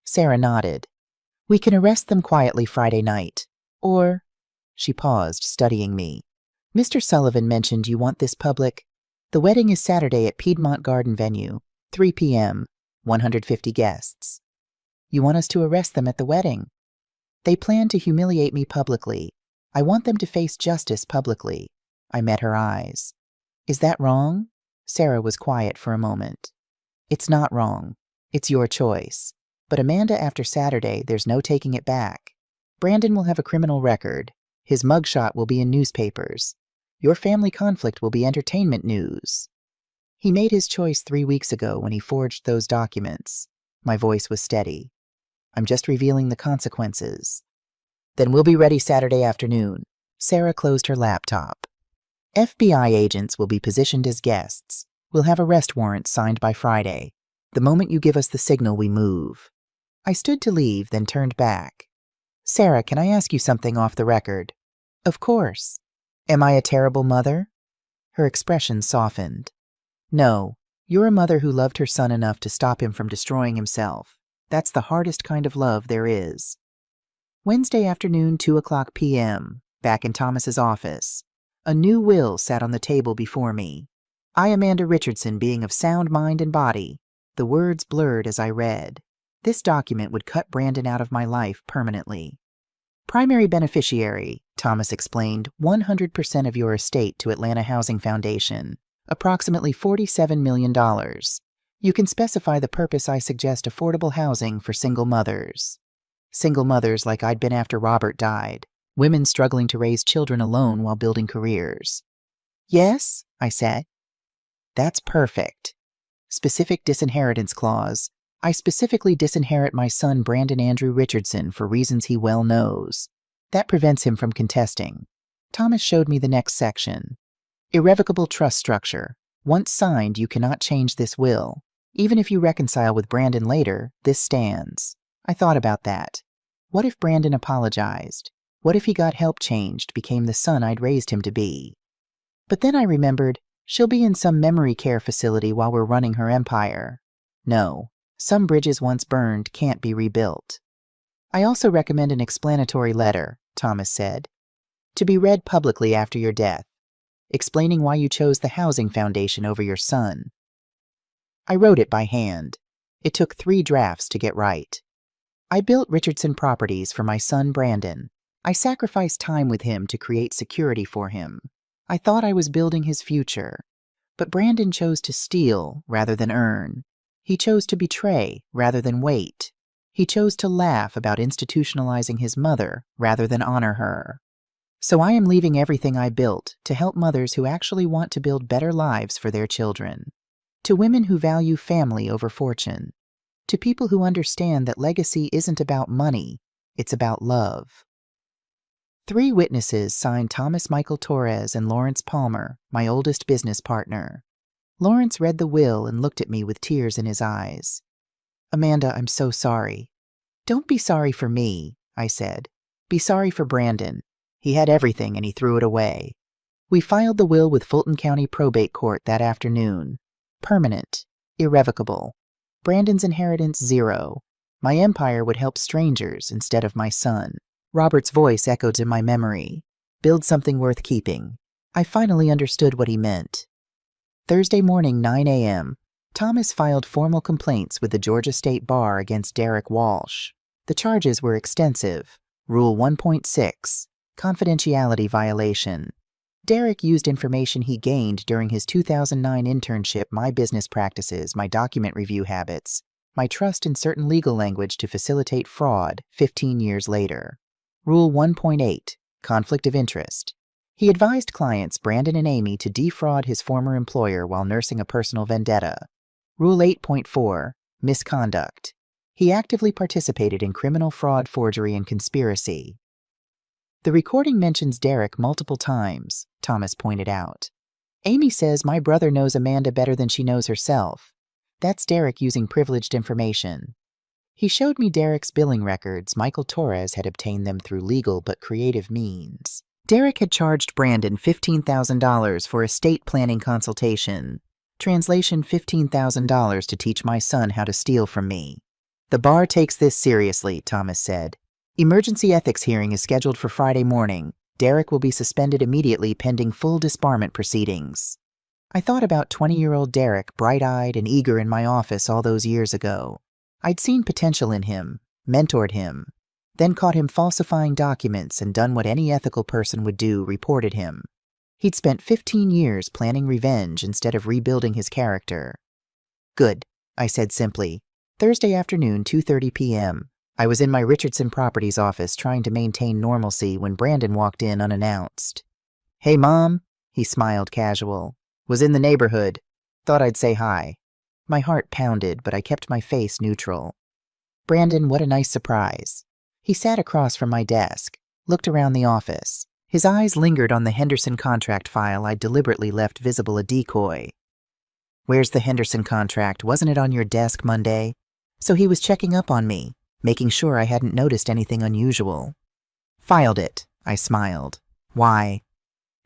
Sarah nodded. We can arrest them quietly Friday night. Or, she paused, studying me. Mr. Sullivan mentioned you want this public. The wedding is Saturday at Piedmont Garden Venue, 3 p.m., 150 guests. You want us to arrest them at the wedding? They plan to humiliate me publicly. I want them to face justice publicly. I met her eyes. Is that wrong? Sarah was quiet for a moment. It's not wrong. It's your choice. But Amanda, after Saturday, there's no taking it back. Brandon will have a criminal record. His mugshot will be in newspapers. Your family conflict will be entertainment news. He made his choice 3 weeks ago when he forged those documents. My voice was steady. I'm just revealing the consequences. Then we'll be ready Saturday afternoon. Sarah closed her laptop. FBI agents will be positioned as guests. We'll have arrest warrants signed by Friday. The moment you give us the signal, we move. I stood to leave, then turned back. Sarah, can I ask you something off the record? Of course. Am I a terrible mother? Her expression softened. No, you're a mother who loved her son enough to stop him from destroying himself. That's the hardest kind of love there is. Wednesday afternoon, 2:00 p.m., back in Thomas's office. A new will sat on the table before me. I, Amanda Richardson, being of sound mind and body. The words blurred as I read. This document would cut Brandon out of my life permanently. Primary beneficiary, Thomas explained, 100% of your estate to Atlanta Housing Foundation, approximately $47 million. You can specify the purpose. I suggest affordable housing for single mothers. Single mothers like I'd been after Robert died. Women struggling to raise children alone while building careers. Yes, I said. That's perfect. Specific disinheritance clause. I specifically disinherit my son Brandon Andrew Richardson for reasons he well knows. That prevents him from contesting. Thomas showed me the next section. Irrevocable trust structure. Once signed, you cannot change this will. Even if you reconcile with Brandon later, this stands. I thought about that. What if Brandon apologized? What if he got help changed, became the son I'd raised him to be? But then I remembered, she'll be in some memory care facility while we're running her empire. No, some bridges once burned can't be rebuilt. I also recommend an explanatory letter, Thomas said, to be read publicly after your death, explaining why you chose the Housing Foundation over your son. I wrote it by hand. It took 3 drafts to get right. I built Richardson Properties for my son Brandon. I sacrificed time with him to create security for him. I thought I was building his future. But Brandon chose to steal rather than earn. He chose to betray rather than wait. He chose to laugh about institutionalizing his mother rather than honor her. So I am leaving everything I built to help mothers who actually want to build better lives for their children. To women who value family over fortune. To people who understand that legacy isn't about money, it's about love. 3 witnesses signed Thomas Michael Torres and Lawrence Palmer, my oldest business partner. Lawrence read the will and looked at me with tears in his eyes. Amanda, I'm so sorry. Don't be sorry for me, I said. Be sorry for Brandon. He had everything and he threw it away. We filed the will with Fulton County Probate Court that afternoon. Permanent. Irrevocable. Brandon's inheritance 0. My empire would help strangers instead of my son. Robert's voice echoed in my memory. Build something worth keeping. I finally understood what he meant. Thursday morning, 9 a.m., Thomas filed formal complaints with the Georgia State Bar against Derek Walsh. The charges were extensive. Rule 1.6, confidentiality violation. Derek used information he gained during his 2009 internship, my business practices, my document review habits, my trust in certain legal language to facilitate fraud 15 years later. Rule 1.8, conflict of interest. He advised clients Brandon and Amy to defraud his former employer while nursing a personal vendetta. Rule 8.4, misconduct. He actively participated in criminal fraud, forgery, and conspiracy. The recording mentions Derek multiple times, Thomas pointed out. Amy says my brother knows Amanda better than she knows herself. That's Derek using privileged information. He showed me Derek's billing records. Michael Torres had obtained them through legal but creative means. Derek had charged Brandon $15,000 for estate planning consultation. Translation, $15,000 to teach my son how to steal from me. The bar takes this seriously, Thomas said. Emergency ethics hearing is scheduled for Friday morning. Derek will be suspended immediately pending full disbarment proceedings. I thought about 20-year-old Derek, bright-eyed and eager in my office all those years ago. I'd seen potential in him, mentored him, then caught him falsifying documents and done what any ethical person would do, reported him. He'd spent 15 years planning revenge instead of rebuilding his character. Good, I said simply. Thursday afternoon, 2:30 p.m. I was in my Richardson Properties office trying to maintain normalcy when Brandon walked in unannounced. Hey, Mom, he smiled casual. Was in the neighborhood. Thought I'd say hi. My heart pounded, but I kept my face neutral. Brandon, what a nice surprise. He sat across from my desk, looked around the office. His eyes lingered on the Henderson contract file I'd deliberately left visible, a decoy. Where's the Henderson contract? Wasn't it on your desk Monday? So he was checking up on me, making sure I hadn't noticed anything unusual. Filed it, I smiled. Why?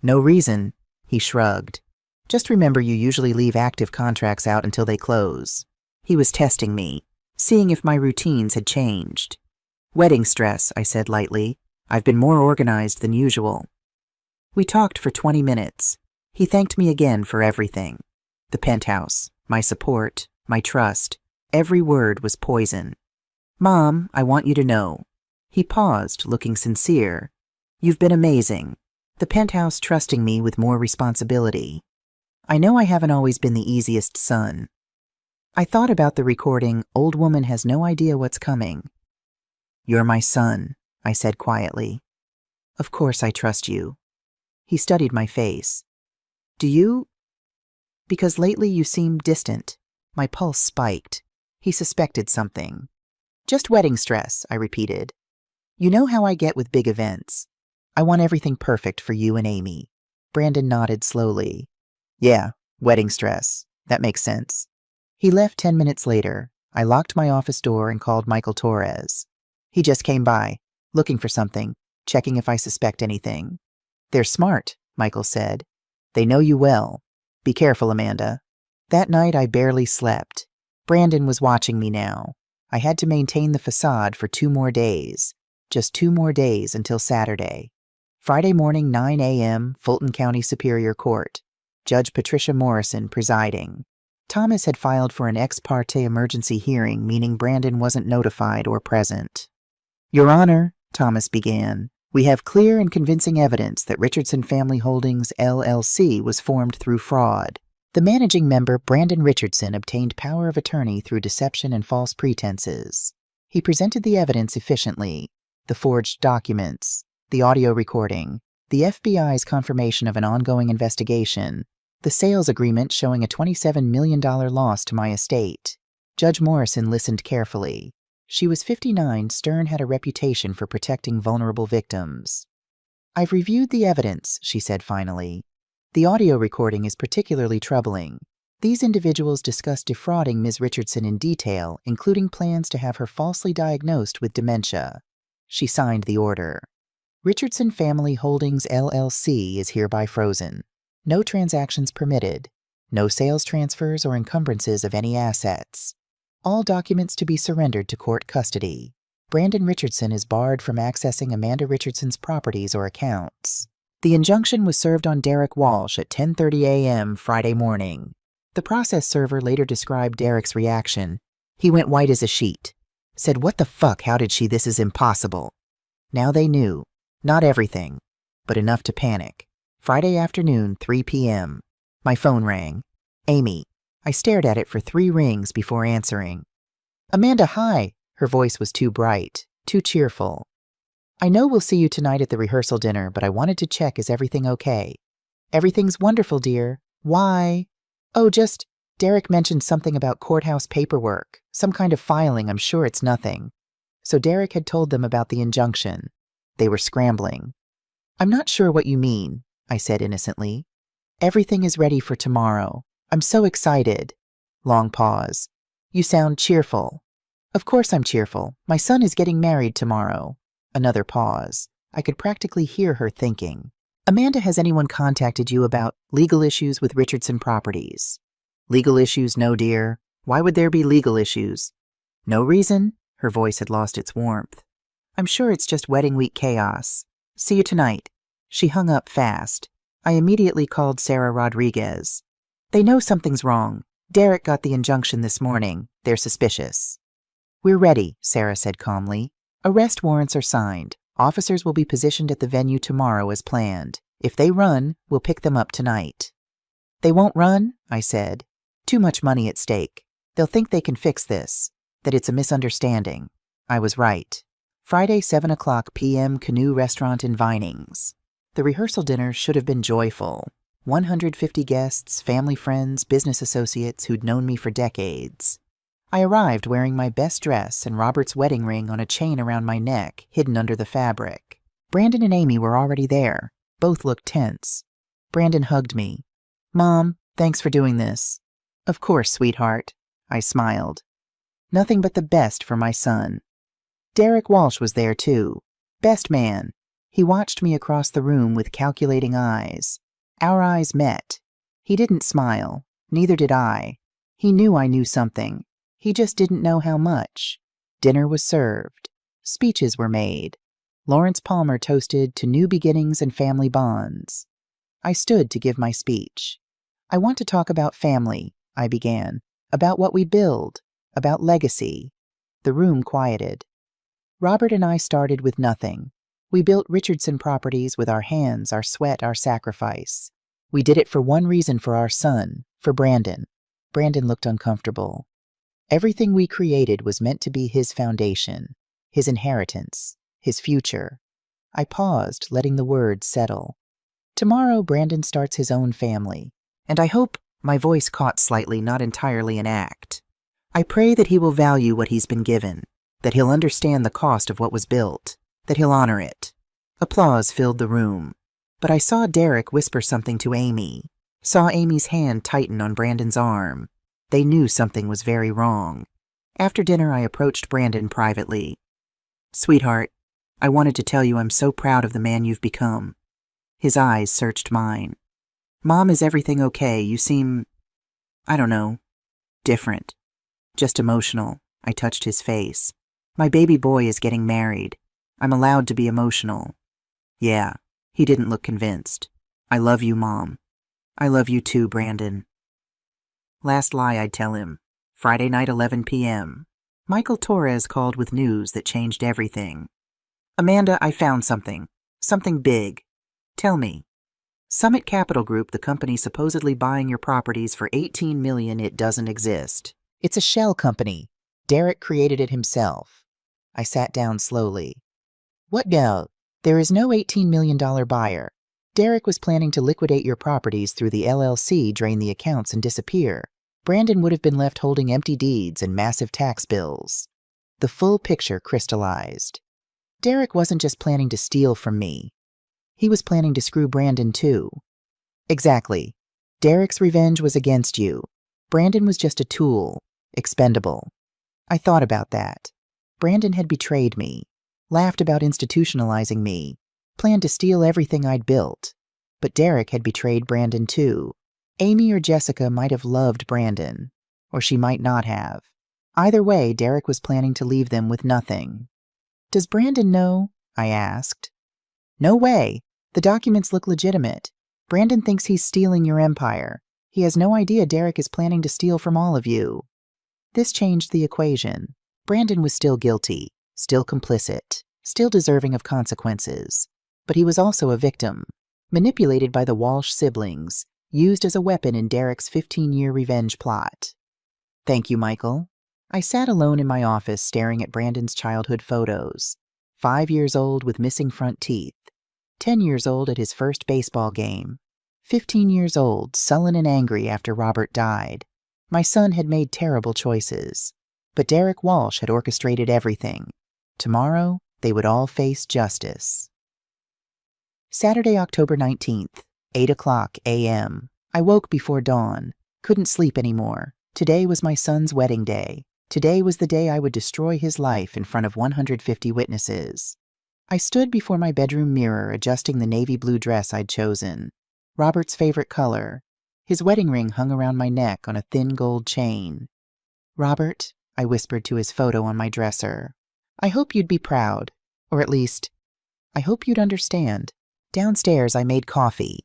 No reason, he shrugged. Just remember you usually leave active contracts out until they close. He was testing me, seeing if my routines had changed. Wedding stress, I said lightly. I've been more organized than usual. We talked for 20 minutes. He thanked me again for everything. The penthouse, my support, my trust. Every word was poison. Mom, I want you to know. He paused, looking sincere. You've been amazing. The penthouse trusting me with more responsibility. I know I haven't always been the easiest son. I thought about the recording, Old Woman Has No Idea What's Coming. You're my son, I said quietly. Of course I trust you. He studied my face. Do you? Because lately you seem distant. My pulse spiked. He suspected something. Just wedding stress, I repeated. You know how I get with big events. I want everything perfect for you and Amy. Brandon nodded slowly. Yeah, wedding stress. That makes sense. He left 10 minutes later. I locked my office door and called Michael Torres. He just came by, looking for something, checking if I suspect anything. They're smart, Michael said. They know you well. Be careful, Amanda. That night I barely slept. Brandon was watching me now. I had to maintain the facade for 2 more days. Just 2 more days until Saturday. Friday morning, 9 a.m., Fulton County Superior Court. Judge Patricia Morrison presiding. Thomas had filed for an ex parte emergency hearing, meaning Brandon wasn't notified or present. Your Honor, Thomas began, we have clear and convincing evidence that Richardson Family Holdings, LLC, was formed through fraud. The managing member, Brandon Richardson, obtained power of attorney through deception and false pretenses. He presented the evidence efficiently, the forged documents, the audio recording, the FBI's confirmation of an ongoing investigation, the sales agreement showing a $27 million loss to my estate. Judge Morrison listened carefully. She was 59. Stern had a reputation for protecting vulnerable victims. I've reviewed the evidence, she said finally. The audio recording is particularly troubling. These individuals discussed defrauding Ms. Richardson in detail, including plans to have her falsely diagnosed with dementia. She signed the order. Richardson Family Holdings, LLC is hereby frozen. No transactions permitted. No sales transfers or encumbrances of any assets. All documents to be surrendered to court custody. Brandon Richardson is barred from accessing Amanda Richardson's properties or accounts. The injunction was served on Derek Walsh at 10:30 a.m. Friday morning. The process server later described Derek's reaction. He went white as a sheet. Said, "What the fuck, how did she? This is impossible." Now they knew. Not everything, but enough to panic. Friday afternoon, 3 p.m. My phone rang. Amy. I stared at it for 3 rings before answering. Amanda, hi. Her voice was too bright, too cheerful. I know we'll see you tonight at the rehearsal dinner, but I wanted to check, is everything okay? Everything's wonderful, dear. Why? Oh, just, Derek mentioned something about courthouse paperwork, some kind of filing. I'm sure it's nothing. So Derek had told them about the injunction. They were scrambling. I'm not sure what you mean, I said innocently. Everything is ready for tomorrow. I'm so excited. Long pause. You sound cheerful. Of course I'm cheerful. My son is getting married tomorrow. Another pause. I could practically hear her thinking. Amanda, has anyone contacted you about legal issues with Richardson Properties? Legal issues? No, dear. Why would there be legal issues? No reason? Her voice had lost its warmth. I'm sure it's just wedding week chaos. See you tonight. She hung up fast. I immediately called Sarah Rodriguez. They know something's wrong. Derek got the injunction this morning. They're suspicious. We're ready, Sarah said calmly. Arrest warrants are signed. Officers will be positioned at the venue tomorrow as planned. If they run, we'll pick them up tonight. They won't run, I said. Too much money at stake. They'll think they can fix this, that it's a misunderstanding. I was right. Friday, 7:00 p.m., Canoe Restaurant in Vinings. The rehearsal dinner should have been joyful. 150 guests, family friends, business associates who'd known me for decades. I arrived wearing my best dress and Robert's wedding ring on a chain around my neck, hidden under the fabric. Brandon and Amy were already there. Both looked tense. Brandon hugged me. Mom, thanks for doing this. Of course, sweetheart. I smiled. Nothing but the best for my son. Derek Walsh was there too. Best man. He watched me across the room with calculating eyes. Our eyes met. He didn't smile. Neither did I. He knew I knew something. He just didn't know how much. Dinner was served. Speeches were made. Lawrence Palmer toasted to new beginnings and family bonds. I stood to give my speech. I want to talk about family, I began. About what we build. About legacy. The room quieted. Robert and I started with nothing. We built Richardson Properties with our hands, our sweat, our sacrifice. We did it for one reason, for our son, for Brandon. Brandon looked uncomfortable. Everything we created was meant to be his foundation, his inheritance, his future. I paused, letting the words settle. Tomorrow, Brandon starts his own family, and I hope, my voice caught slightly, not entirely an act. I pray that he will value what he's been given, that he'll understand the cost of what was built, that he'll honor it. Applause filled the room, but I saw Derek whisper something to Amy, saw Amy's hand tighten on Brandon's arm. They knew something was very wrong. After dinner, I approached Brandon privately. "Sweetheart, I wanted to tell you I'm so proud of the man you've become." His eyes searched mine. "Mom, is everything okay? You seem, I don't know, different. Just emotional." I touched his face. "My baby boy is getting married. I'm allowed to be emotional." "Yeah." He didn't look convinced. "I love you, Mom." "I love you too, Brandon." Last lie I'd tell him. Friday night, 11 p.m. Michael Torres called with news that changed everything. "Amanda, I found something. Something big. Tell me." "Summit Capital Group, the company supposedly buying your properties for $18 million, it doesn't exist. It's a shell company. Derek created it himself." I sat down slowly. "What now? There is no $18 million buyer. Derek was planning to liquidate your properties through the LLC, drain the accounts, and disappear. Brandon would have been left holding empty deeds and massive tax bills." The full picture crystallized. Derek wasn't just planning to steal from me. He was planning to screw Brandon too. "Exactly. Derek's revenge was against you. Brandon was just a tool, expendable." I thought about that. Brandon had betrayed me, laughed about institutionalizing me, planned to steal everything I'd built. But Derek had betrayed Brandon too. Amy or Jessica might have loved Brandon, or she might not have. Either way, Derek was planning to leave them with nothing. "Does Brandon know?" I asked. "No way. The documents look legitimate. Brandon thinks he's stealing your empire. He has no idea Derek is planning to steal from all of you." This changed the equation. Brandon was still guilty, still complicit, still deserving of consequences. But he was also a victim, manipulated by the Walsh siblings, used as a weapon in Derek's 15-year revenge plot. "Thank you, Michael." I sat alone in my office staring at Brandon's childhood photos. 5 years old with missing front teeth. 10 years old at his first baseball game. 15 years old, sullen and angry after Robert died. My son had made terrible choices. But Derek Walsh had orchestrated everything. Tomorrow, they would all face justice. Saturday, October 19th, 8:00 a.m. I woke before dawn. Couldn't sleep anymore. Today was my son's wedding day. Today was the day I would destroy his life in front of 150 witnesses. I stood before my bedroom mirror adjusting the navy blue dress I'd chosen. Robert's favorite color. His wedding ring hung around my neck on a thin gold chain. "Robert," I whispered to his photo on my dresser, "I hope you'd be proud. Or at least, I hope you'd understand." Downstairs, I made coffee.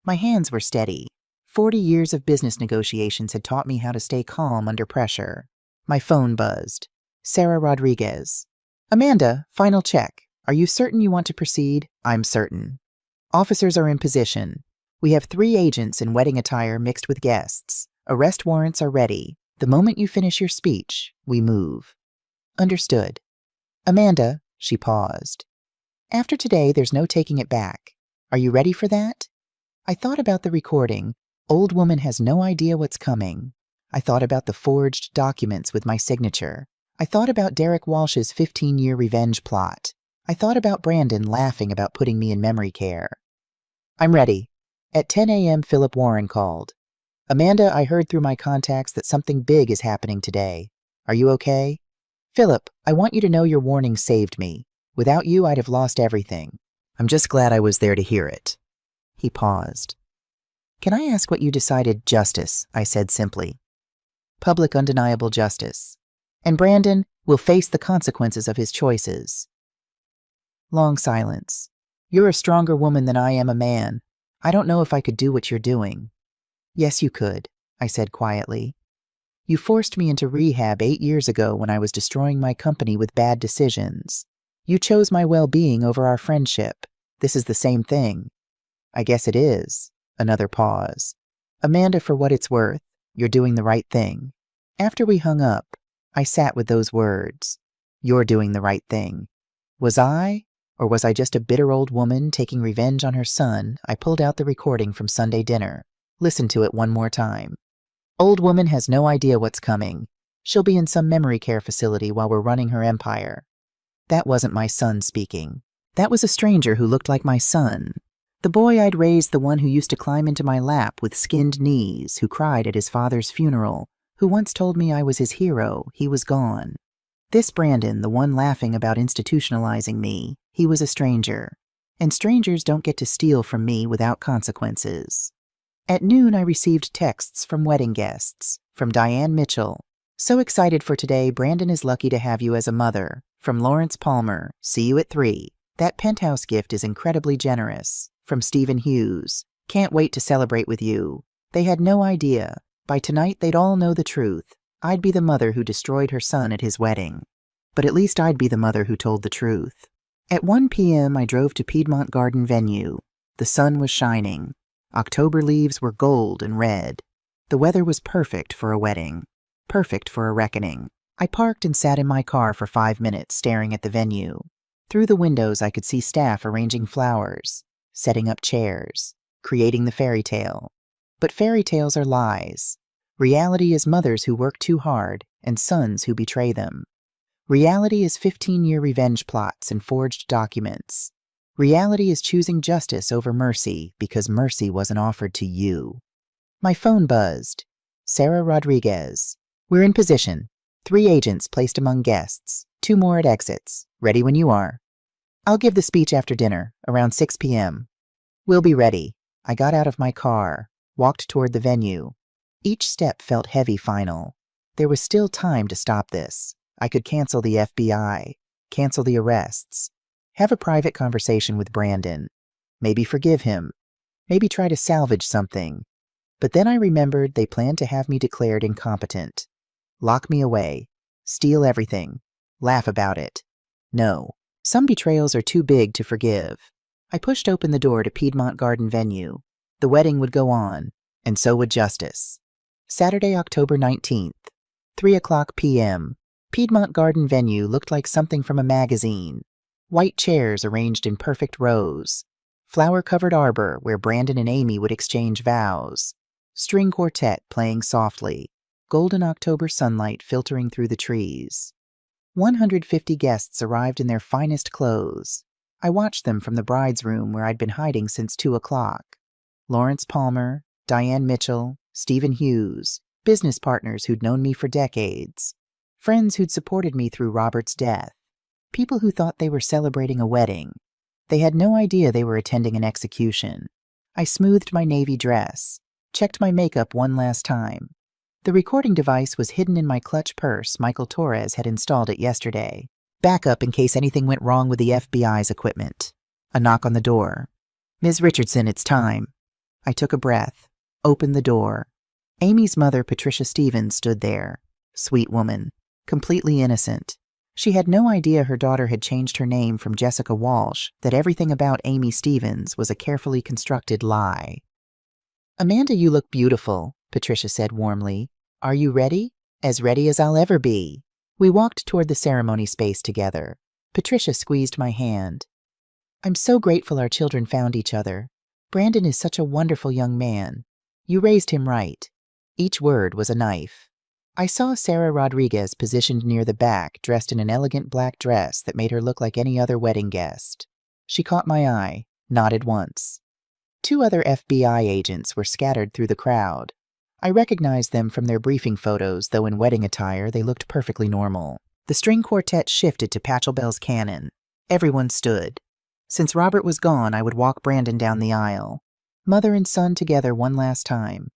My hands were steady. 40 years of business negotiations had taught me how to stay calm under pressure. My phone buzzed. Sarah Rodriguez. "Amanda, final check. Are you certain you want to proceed?" "I'm certain." "Officers are in position. We have 3 agents in wedding attire mixed with guests. Arrest warrants are ready. The moment you finish your speech, we move." "Understood." "Amanda," she paused. "After today, there's no taking it back. Are you ready for that?" I thought about the recording. Old woman has no idea what's coming. I thought about the forged documents with my signature. I thought about Derek Walsh's 15-year revenge plot. I thought about Brandon laughing about putting me in memory care. "I'm ready." At 10 a.m., Philip Warren called. "Amanda, I heard through my contacts that something big is happening today. Are you okay?" "Philip, I want you to know your warning saved me. Without you, I'd have lost everything." "I'm just glad I was there to hear it." He paused. "Can I ask what you decided justice?" I said simply. "Public undeniable justice. And Brandon will face the consequences of his choices." Long silence. "You're a stronger woman than I am a man. I don't know if I could do what you're doing." "Yes, you could," I said quietly. "You forced me into rehab 8 years ago when I was destroying my company with bad decisions. You chose my well-being over our friendship. This is the same thing." "I guess it is." Another pause. "Amanda, for what it's worth, you're doing the right thing." After we hung up, I sat with those words. You're doing the right thing. Was I? Or was I just a bitter old woman taking revenge on her son? I pulled out the recording from Sunday dinner. Listened to it one more time. Old woman has no idea what's coming. She'll be in some memory care facility while we're running her empire. That wasn't my son speaking. That was a stranger who looked like my son. The boy I'd raised, the one who used to climb into my lap with skinned knees, who cried at his father's funeral, who once told me I was his hero, he was gone. This Brandon, the one laughing about institutionalizing me, he was a stranger. And strangers don't get to steal from me without consequences. At noon, I received texts from wedding guests. From Diane Mitchell. So excited for today, Brandon is lucky to have you as a mother. From Lawrence Palmer. See you at 3. That penthouse gift is incredibly generous. From Stephen Hughes. Can't wait to celebrate with you. They had no idea. By tonight, they'd all know the truth. I'd be the mother who destroyed her son at his wedding. But at least I'd be the mother who told the truth. At 1 p.m., I drove to Piedmont Garden Venue. The sun was shining. October leaves were gold and red. The weather was perfect for a wedding. Perfect for a reckoning. I parked and sat in my car for 5 minutes staring at the venue. Through the windows, I could see staff arranging flowers, setting up chairs, creating the fairy tale. But fairy tales are lies. Reality is mothers who work too hard and sons who betray them. Reality is 15-year revenge plots and forged documents. Reality is choosing justice over mercy because mercy wasn't offered to you. My phone buzzed. Sarah Rodriguez. We're in position. 3 agents placed among guests. 2 more at exits. Ready when you are. I'll give the speech after dinner, around 6 p.m. We'll be ready. I got out of my car, walked toward the venue. Each step felt heavy final. There was still time to stop this. I could cancel the FBI, cancel the arrests, have a private conversation with Brandon, maybe forgive him, maybe try to salvage something. But then I remembered they planned to have me declared incompetent. Lock me away, steal everything, laugh about it. No, some betrayals are too big to forgive. I pushed open the door to Piedmont Garden Venue. The wedding would go on, and so would justice. Saturday, October 19th, 3:00 p.m. Piedmont Garden Venue looked like something from a magazine. White chairs arranged in perfect rows. Flower-covered arbor where Brandon and Amy would exchange vows. String quartet playing softly. Golden October sunlight filtering through the trees. 150 guests arrived in their finest clothes. I watched them from the bride's room where I'd been hiding since 2:00. Lawrence Palmer, Diane Mitchell, Stephen Hughes, business partners who'd known me for decades. Friends who'd supported me through Robert's death. People who thought they were celebrating a wedding. They had no idea they were attending an execution. I smoothed my navy dress, checked my makeup one last time. The recording device was hidden in my clutch purse. Michael Torres had installed it yesterday. Backup in case anything went wrong with the FBI's equipment. A knock on the door. Ms. Richardson, it's time. I took a breath, opened the door. Amy's mother, Patricia Stevens, stood there. Sweet woman. Completely innocent. She had no idea her daughter had changed her name from Jessica Walsh, that everything about Amy Stevens was a carefully constructed lie. Amanda, you look beautiful, Patricia said warmly. Are you ready? As ready as I'll ever be. We walked toward the ceremony space together. Patricia squeezed my hand. I'm so grateful our children found each other. Brandon is such a wonderful young man. You raised him right. Each word was a knife. I saw Sarah Rodriguez positioned near the back, dressed in an elegant black dress that made her look like any other wedding guest. She caught my eye, nodded once. 2 other FBI agents were scattered through the crowd. I recognized them from their briefing photos, though in wedding attire they looked perfectly normal. The string quartet shifted to Pachelbel's canon. Everyone stood. Since Robert was gone, I would walk Brandon down the aisle. Mother and son together one last time.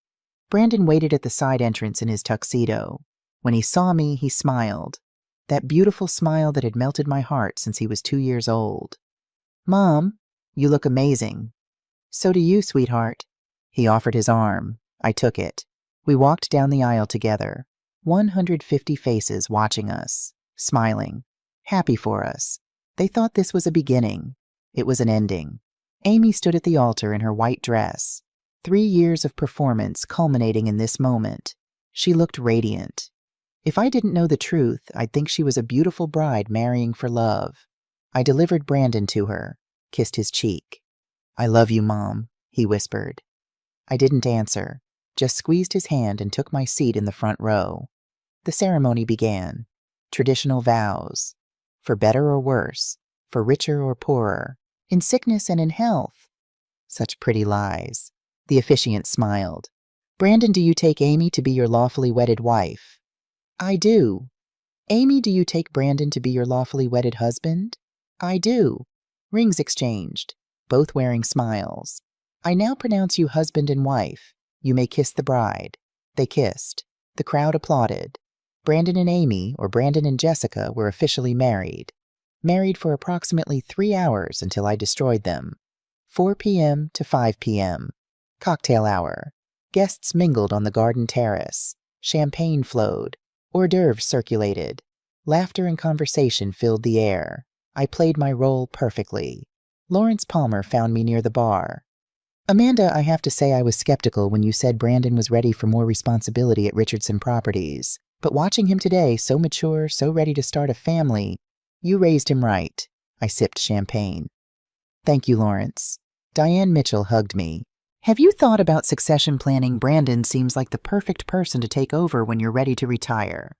Brandon waited at the side entrance in his tuxedo. When he saw me, he smiled. That beautiful smile that had melted my heart since he was 2 years old. Mom, you look amazing. So do you, sweetheart. He offered his arm. I took it. We walked down the aisle together. 150 faces watching us, smiling, happy for us. They thought this was a beginning. It was an ending. Amy stood at the altar in her white dress. 3 years of performance culminating in this moment. She looked radiant. If I didn't know the truth, I'd think she was a beautiful bride marrying for love. I delivered Brandon to her, kissed his cheek. I love you, Mom, he whispered. I didn't answer, just squeezed his hand and took my seat in the front row. The ceremony began. Traditional vows. For better or worse, for richer or poorer, in sickness and in health. Such pretty lies. The officiant smiled. Brandon, do you take Amy to be your lawfully wedded wife? I do. Amy, do you take Brandon to be your lawfully wedded husband? I do. Rings exchanged, both wearing smiles. I now pronounce you husband and wife. You may kiss the bride. They kissed. The crowd applauded. Brandon and Amy, or Brandon and Jessica, were officially married. Married for approximately 3 hours until I destroyed them. 4 p.m. to 5 p.m. Cocktail hour. Guests mingled on the garden terrace. Champagne flowed. Hors d'oeuvres circulated. Laughter and conversation filled the air. I played my role perfectly. Lawrence Palmer found me near the bar. Amanda, I have to say I was skeptical when you said Brandon was ready for more responsibility at Richardson Properties. But watching him today, so mature, so ready to start a family, you raised him right. I sipped champagne. Thank you, Lawrence. Diane Mitchell hugged me. Have you thought about succession planning? Brandon seems like the perfect person to take over when you're ready to retire.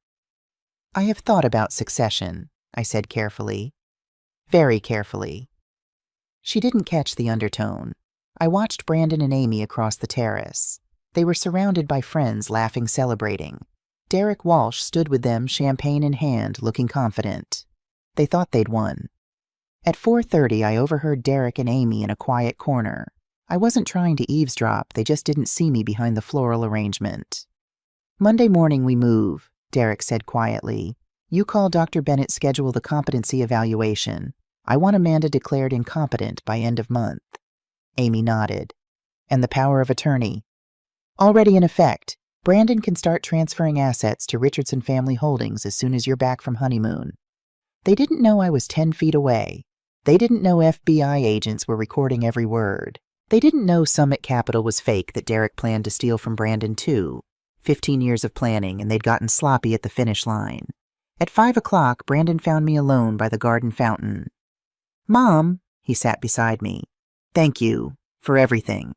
I have thought about succession, I said carefully. Very carefully. She didn't catch the undertone. I watched Brandon and Amy across the terrace. They were surrounded by friends laughing, celebrating. Derek Walsh stood with them, champagne in hand, looking confident. They thought they'd won. At 4:30, I overheard Derek and Amy in a quiet corner. I wasn't trying to eavesdrop, they just didn't see me behind the floral arrangement. Monday morning we move, Derek said quietly. You call Dr. Bennett, schedule the competency evaluation. I want Amanda declared incompetent by end of month. Amy nodded. And the power of attorney? Already in effect. Brandon can start transferring assets to Richardson Family Holdings as soon as you're back from honeymoon. They didn't know I was 10 feet away. They didn't know FBI agents were recording every word. They didn't know Summit Capital was fake, that Derek planned to steal from Brandon too. 15 years of planning, and they'd gotten sloppy at the finish line. At 5 o'clock, Brandon found me alone by the garden fountain. Mom, he sat beside me. Thank you for everything.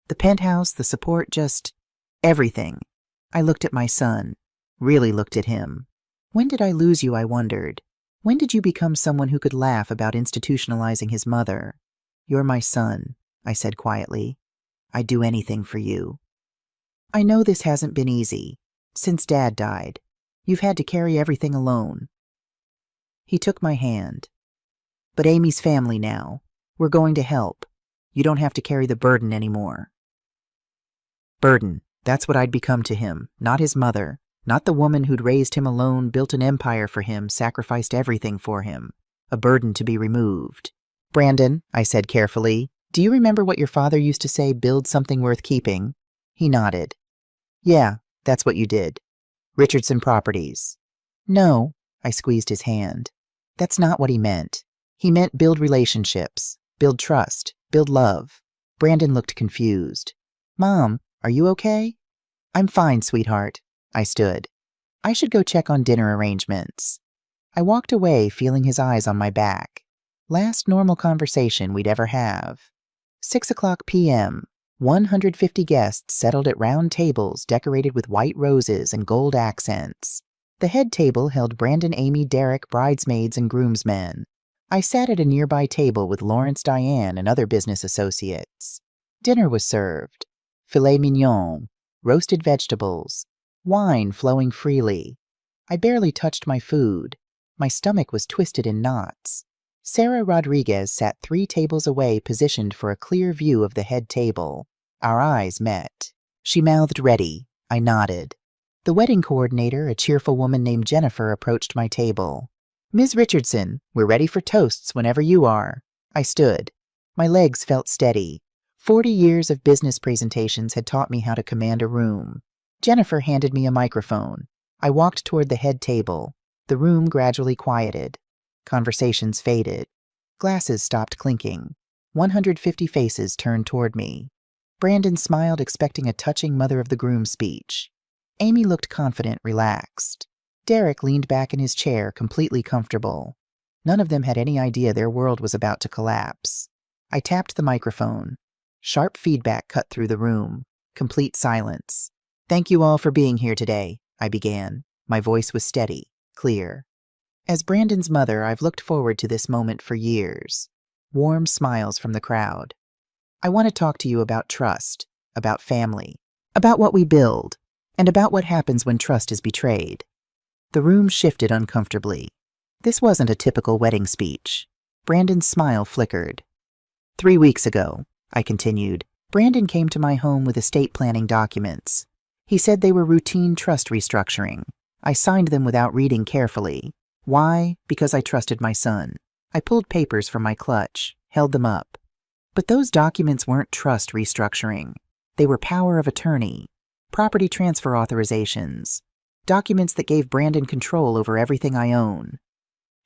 The penthouse, the support, just everything. I looked at my son, really looked at him. When did I lose you, I wondered. When did you become someone who could laugh about institutionalizing his mother? You're my son, I said quietly. I'd do anything for you. I know this hasn't been easy. Since Dad died, you've had to carry everything alone. He took my hand. But Amy's family now. We're going to help. You don't have to carry the burden anymore. Burden, that's what I'd become to him, not his mother, not the woman who'd raised him alone, built an empire for him, sacrificed everything for him. A burden to be removed. Brandon, I said carefully, do you remember what your father used to say, build something worth keeping? He nodded. Yeah, that's what you did. Richardson Properties. No, I squeezed his hand. That's not what he meant. He meant build relationships, build trust, build love. Brandon looked confused. Mom, are you okay? I'm fine, sweetheart. I stood. I should go check on dinner arrangements. I walked away, feeling his eyes on my back. Last normal conversation we'd ever have. 6 o'clock p.m. 150 guests settled at round tables decorated with white roses and gold accents. The head table held Brandon, Amy, Derek, bridesmaids, and groomsmen. I sat at a nearby table with Lawrence, Diane, and other business associates. Dinner was served. Filet mignon, roasted vegetables, wine flowing freely. I barely touched my food. My stomach was twisted in knots. Sarah Rodriguez sat 3 tables away, positioned for a clear view of the head table. Our eyes met. She mouthed ready. I nodded. The wedding coordinator, a cheerful woman named Jennifer, approached my table. Ms. Richardson, we're ready for toasts whenever you are. I stood. My legs felt steady. 40 years of business presentations had taught me how to command a room. Jennifer handed me a microphone. I walked toward the head table. The room gradually quieted. Conversations faded. Glasses stopped clinking. 150 faces turned toward me. Brandon smiled, expecting a touching mother of the groom speech. Amy looked confident, relaxed. Derek leaned back in his chair, completely comfortable. None of them had any idea their world was about to collapse. I tapped the microphone. Sharp feedback cut through the room. Complete silence. Thank you all for being here today, I began. My voice was steady, clear. As Brandon's mother, I've looked forward to this moment for years. Warm smiles from the crowd. I want to talk to you about trust, about family, about what we build, and about what happens when trust is betrayed. The room shifted uncomfortably. This wasn't a typical wedding speech. Brandon's smile flickered. 3 weeks ago, I continued, Brandon came to my home with estate planning documents. He said they were routine trust restructuring. I signed them without reading carefully. Why? Because I trusted my son. I pulled papers from my clutch, held them up. But those documents weren't trust restructuring. They were power of attorney, property transfer authorizations, documents that gave Brandon control over everything I own.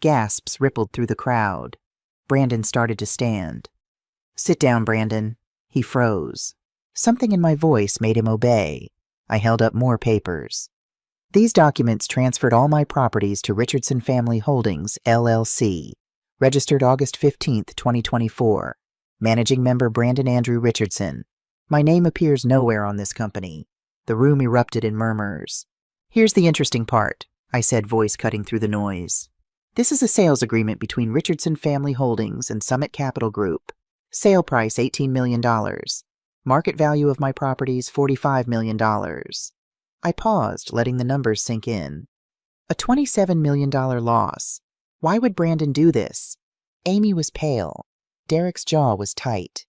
Gasps rippled through the crowd. Brandon started to stand. Sit down, Brandon. He froze. Something in my voice made him obey. I held up more papers. These documents transferred all my properties to Richardson Family Holdings, LLC, registered August 15, 2024. Managing member Brandon Andrew Richardson. My name appears nowhere on this company. The room erupted in murmurs. Here's the interesting part, I said, voice cutting through the noise. This is a sales agreement between Richardson Family Holdings and Summit Capital Group. Sale price $18 million. Market value of my properties $45 million. I paused, letting the numbers sink in. A $27 million loss. Why would Brandon do this? Amy was pale. Derek's jaw was tight.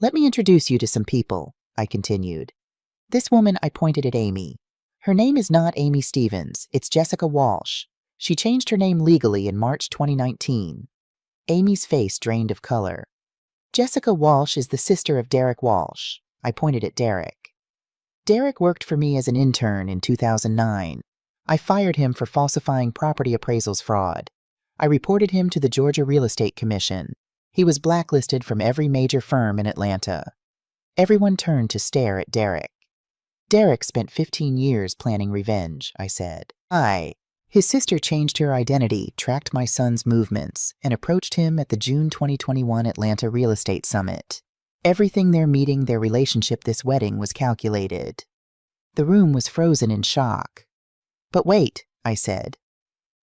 Let me introduce you to some people, I continued. This woman, I pointed at Amy. Her name is not Amy Stevens, it's Jessica Walsh. She changed her name legally in March 2019. Amy's face drained of color. Jessica Walsh is the sister of Derek Walsh. I pointed at Derek. Derek worked for me as an intern in 2009. I fired him for falsifying property appraisals fraud. I reported him to the Georgia Real Estate Commission. He was blacklisted from every major firm in Atlanta. Everyone turned to stare at Derek. Derek spent 15 years planning revenge, I said. His sister changed her identity, tracked my son's movements, and approached him at the June 2021 Atlanta Real Estate Summit. Everything their meeting, their relationship, this wedding was calculated. The room was frozen in shock. But wait, I said.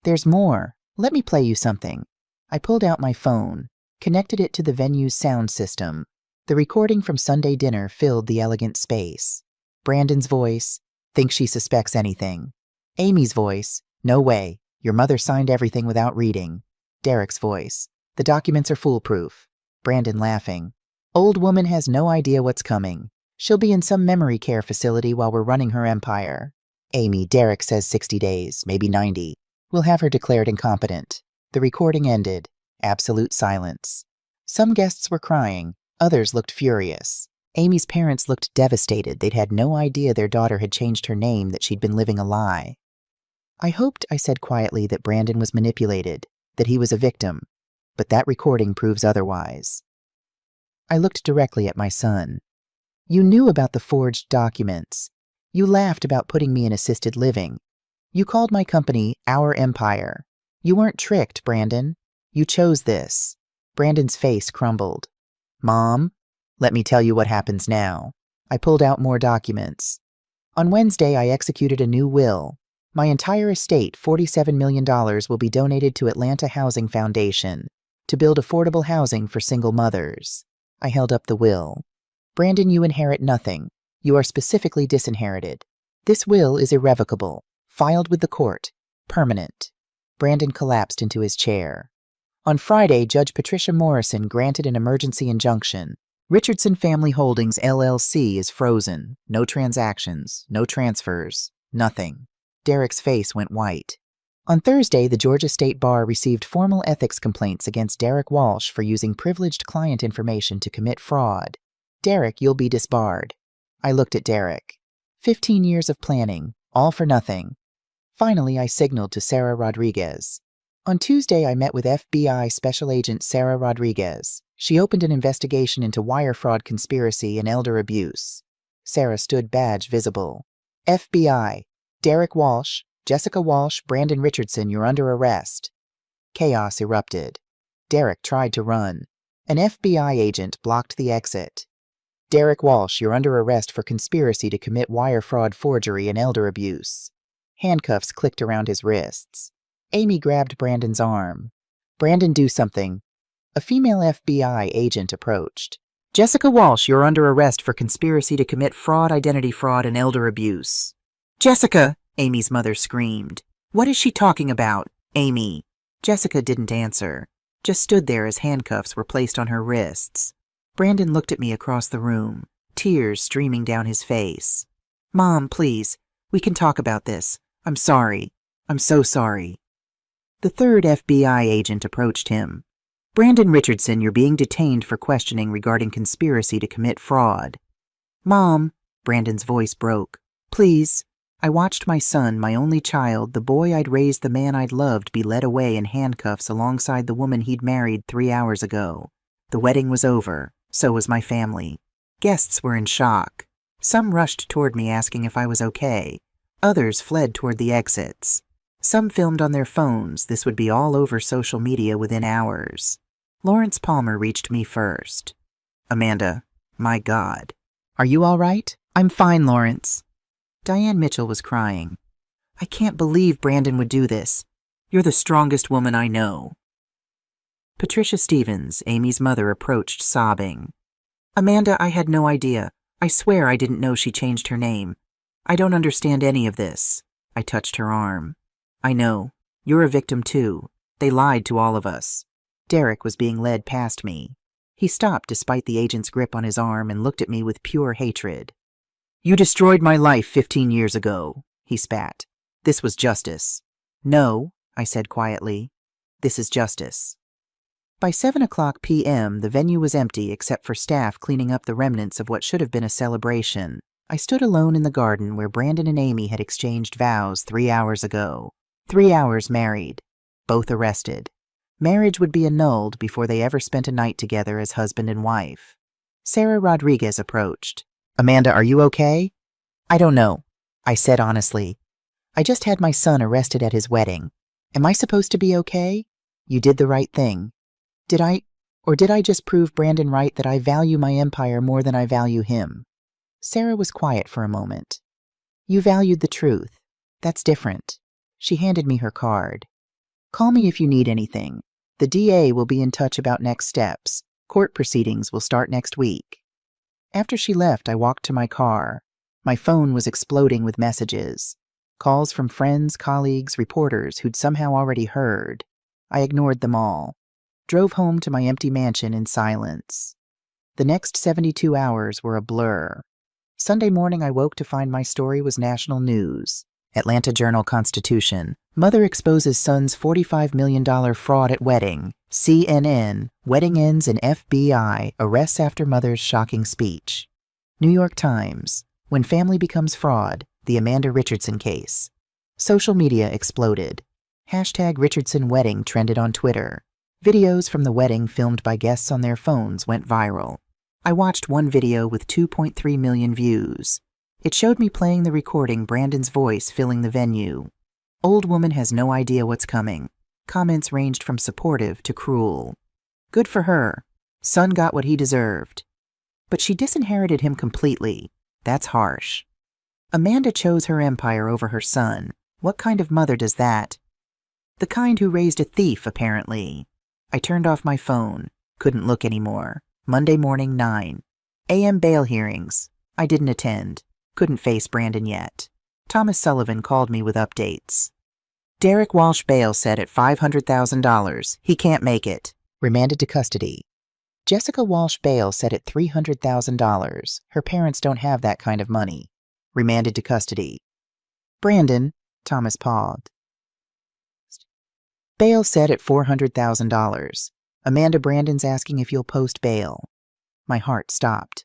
There's more. Let me play you something. I pulled out my phone, connected it to the venue's sound system. The recording from Sunday dinner filled the elegant space. Brandon's voice, think she suspects anything. Amy's voice, no way, your mother signed everything without reading. Derek's voice, the documents are foolproof. Brandon laughing, old woman has no idea what's coming. She'll be in some memory care facility while we're running her empire. Amy, Derek says 60 days, maybe 90. We'll have her declared incompetent. The recording ended. Absolute silence. Some guests were crying. Others looked furious. Amy's parents looked devastated. They'd had no idea their daughter had changed her name, that she'd been living a lie. I hoped, I said quietly, that Brandon was manipulated, that he was a victim. But that recording proves otherwise. I looked directly at my son. You knew about the forged documents. You laughed about putting me in assisted living. You called my company Our Empire. You weren't tricked, Brandon. You chose this. Brandon's face crumbled. Mom, let me tell you what happens now. I pulled out more documents. On Wednesday, I executed a new will. My entire estate, $47 million, will be donated to Atlanta Housing Foundation to build affordable housing for single mothers. I held up the will. Brandon, you inherit nothing. You are specifically disinherited. This will is irrevocable, filed with the court, permanent. Brandon collapsed into his chair. On Friday, Judge Patricia Morrison granted an emergency injunction. Richardson Family Holdings, LLC is frozen. No transactions, no transfers, nothing. Derek's face went white. On Thursday, the Georgia State Bar received formal ethics complaints against Derek Walsh for using privileged client information to commit fraud. Derek, you'll be disbarred. I looked at Derek. 15 years of planning, all for nothing. Finally, I signaled to Sarah Rodriguez. On Tuesday, I met with FBI Special Agent Sarah Rodriguez. She opened an investigation into wire fraud conspiracy and elder abuse. Sarah stood, badge visible. FBI, Derek Walsh, Jessica Walsh, Brandon Richardson, you're under arrest. Chaos erupted. Derek tried to run. An FBI agent blocked the exit. Derek Walsh, you're under arrest for conspiracy to commit wire fraud, forgery, and elder abuse. Handcuffs clicked around his wrists. Amy grabbed Brandon's arm. Brandon, do something. A female FBI agent approached. Jessica Walsh, you're under arrest for conspiracy to commit fraud, identity fraud, and elder abuse. Jessica, Amy's mother screamed. What is she talking about, Amy? Jessica didn't answer, just stood there as handcuffs were placed on her wrists. Brandon looked at me across the room, tears streaming down his face. Mom, please, we can talk about this. I'm sorry. I'm so sorry. The third FBI agent approached him. Brandon Richardson, you're being detained for questioning regarding conspiracy to commit fraud. Mom, Brandon's voice broke. Please. I watched my son, my only child, the boy I'd raised, the man I'd loved, be led away in handcuffs alongside the woman he'd married 3 hours ago. The wedding was over. So was my family. Guests were in shock. Some rushed toward me asking if I was okay. Others fled toward the exits. Some filmed on their phones. This would be all over social media within hours. Lawrence Palmer reached me first. Amanda, my God. Are you all right? I'm fine, Lawrence. Diane Mitchell was crying. I can't believe Brandon would do this. You're the strongest woman I know. Patricia Stevens, Amy's mother, approached sobbing. Amanda, I had no idea. I swear I didn't know she changed her name. I don't understand any of this. I touched her arm. I know. You're a victim too. They lied to all of us. Derek was being led past me. He stopped despite the agent's grip on his arm and looked at me with pure hatred. You destroyed my life 15 years ago, he spat. This was justice. No, I said quietly. This is justice. By 7:00 p.m., the venue was empty except for staff cleaning up the remnants of what should have been a celebration. I stood alone in the garden where Brandon and Amy had exchanged vows 3 hours ago. 3 hours married. Both arrested. Marriage would be annulled before they ever spent a night together as husband and wife. Sarah Rodriguez approached. Amanda, are you okay? I don't know, I said honestly. I just had my son arrested at his wedding. Am I supposed to be okay? You did the right thing. Did I just prove Brandon right that I value my empire more than I value him? Sarah was quiet for a moment. You valued the truth. That's different. She handed me her card. Call me if you need anything. The DA will be in touch about next steps. Court proceedings will start next week. After she left, I walked to my car. My phone was exploding with messages. Calls from friends, colleagues, reporters who'd somehow already heard. I ignored them all. Drove home to my empty mansion in silence. The next 72 hours were a blur. Sunday morning I woke to find my story was national news. Atlanta Journal-Constitution. Mother exposes son's $45 million fraud at wedding. CNN. Wedding ends in FBI. Arrests after mother's shocking speech. New York Times. When family becomes fraud. The Amanda Richardson case. Social media exploded. Hashtag Richardson wedding trended on Twitter. Videos from the wedding filmed by guests on their phones went viral. I watched one video with 2.3 million views. It showed me playing the recording, Brandon's voice filling the venue. Old woman has no idea what's coming. Comments ranged from supportive to cruel. Good for her. Son got what he deserved. But she disinherited him completely. That's harsh. Amanda chose her empire over her son. What kind of mother does that? The kind who raised a thief, apparently. I turned off my phone. Couldn't look anymore. Monday morning, 9 a.m. bail hearings. I didn't attend. Couldn't face Brandon yet. Thomas Sullivan called me with updates. Derek Walsh bail set at $500,000. He can't make it. Remanded to custody. Jessica Walsh bail set at $300,000. Her parents don't have that kind of money. Remanded to custody. Brandon, Thomas paused. Bail set at $400,000. Amanda, Brandon's asking if you'll post bail. My heart stopped.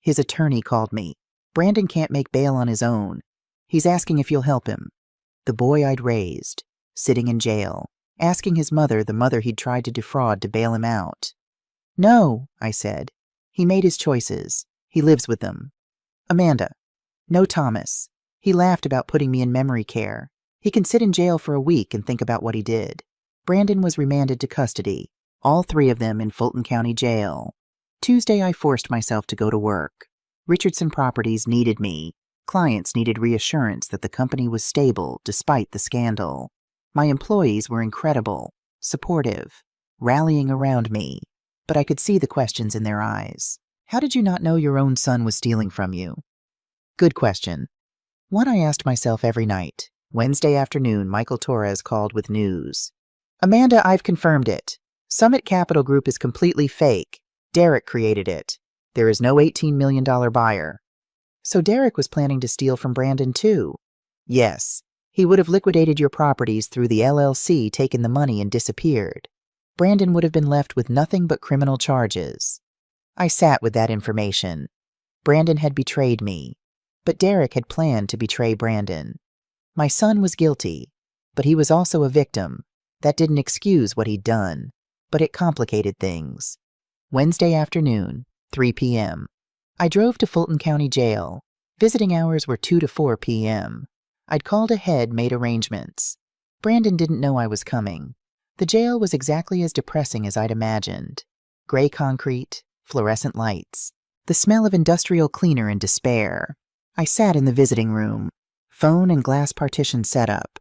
His attorney called me. Brandon can't make bail on his own. He's asking if you'll help him. The boy I'd raised, sitting in jail, asking his mother, the mother he'd tried to defraud, to bail him out. No, I said. He made his choices. He lives with them. Amanda. No, Thomas. He laughed about putting me in memory care. He can sit in jail for a week and think about what he did. Brandon was remanded to custody, all 3 of them in Fulton County Jail. Tuesday, I forced myself to go to work. Richardson Properties needed me. Clients needed reassurance that the company was stable despite the scandal. My employees were incredible, supportive, rallying around me. but I could see the questions in their eyes. How did you not know your own son was stealing from you? Good question. One I asked myself every night. Wednesday afternoon, Michael Torres called with news. Amanda, I've confirmed it. Summit Capital Group is completely fake. Derek created it. There is no $18 million buyer. So Derek was planning to steal from Brandon too? Yes. He would have liquidated your properties through the LLC, taken the money, and disappeared. Brandon would have been left with nothing but criminal charges. I sat with that information. Brandon had betrayed me, but Derek had planned to betray Brandon. My son was guilty, but he was also a victim. That didn't excuse what he'd done, but it complicated things. Wednesday afternoon, 3 p.m. I drove to Fulton County Jail. Visiting hours were 2 to 4 p.m. I'd called ahead, made arrangements. Brandon didn't know I was coming. The jail was exactly as depressing as I'd imagined. Gray concrete, fluorescent lights, the smell of industrial cleaner and despair. I sat in the visiting room, phone and glass partition set up.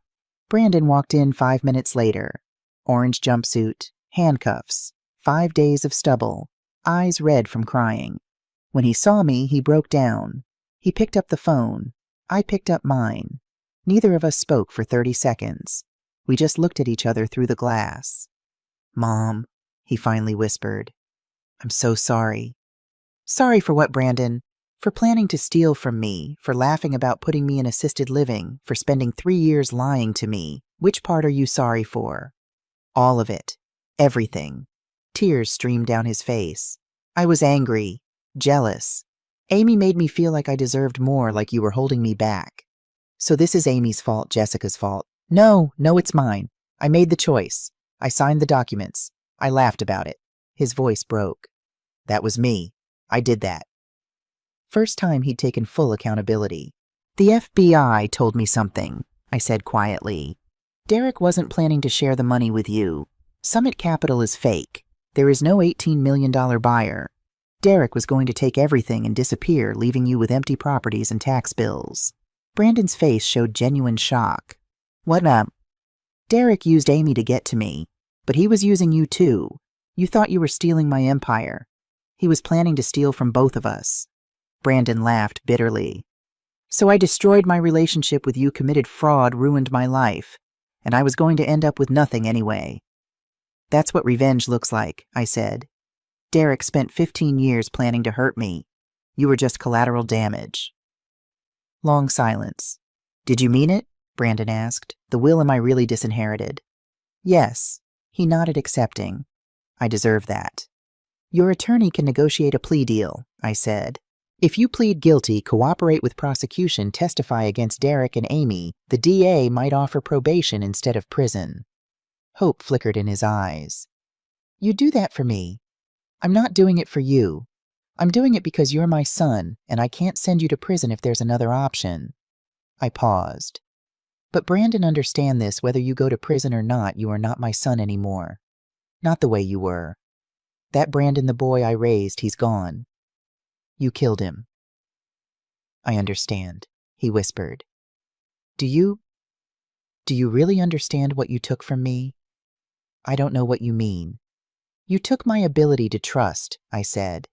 Brandon walked in 5 minutes later. Orange jumpsuit, handcuffs, 5 days of stubble, eyes red from crying. When he saw me, he broke down. He picked up the phone. I picked up mine. Neither of us spoke for 30 seconds. We just looked at each other through the glass. Mom, he finally whispered. I'm so sorry. Sorry for what, Brandon? For planning to steal from me, for laughing about putting me in assisted living, for spending 3 years lying to me. Which part are you sorry for? All of it. Everything. Tears streamed down his face. I was angry, jealous. Amy made me feel like I deserved more, like you were holding me back. So this is Amy's fault, Jessica's fault. No, it's mine. I made the choice. I signed the documents. I laughed about it. His voice broke. That was me. I did that. First time he'd taken full accountability. The FBI told me something, I said quietly. Derek wasn't planning to share the money with you. Summit Capital is fake. There is no $18 million buyer. Derek was going to take everything and disappear, leaving you with empty properties and tax bills. Brandon's face showed genuine shock. What up? Derek used Amy to get to me, but he was using you too. You thought you were stealing my empire. He was planning to steal from both of us. Brandon laughed bitterly. So I destroyed my relationship with you, committed fraud, ruined my life, and I was going to end up with nothing anyway. That's what revenge looks like, I said. Derek spent 15 years planning to hurt me. You were just collateral damage. Long silence. Did you mean it? Brandon asked. The will am I really disinherited? Yes. He nodded, accepting. I deserve that. Your attorney can negotiate a plea deal, I said. If you plead guilty, cooperate with prosecution, testify against Derek and Amy, the DA might offer probation instead of prison. Hope flickered in his eyes. You do that for me. I'm not doing it for you. I'm doing it because you're my son, and I can't send you to prison if there's another option. I paused. But Brandon, understand this, whether you go to prison or not, you are not my son anymore. Not the way you were. That Brandon, the boy I raised, he's gone. You killed him. I understand, he whispered. Do you really understand what you took from me? I don't know what you mean. You took my ability to trust, I said.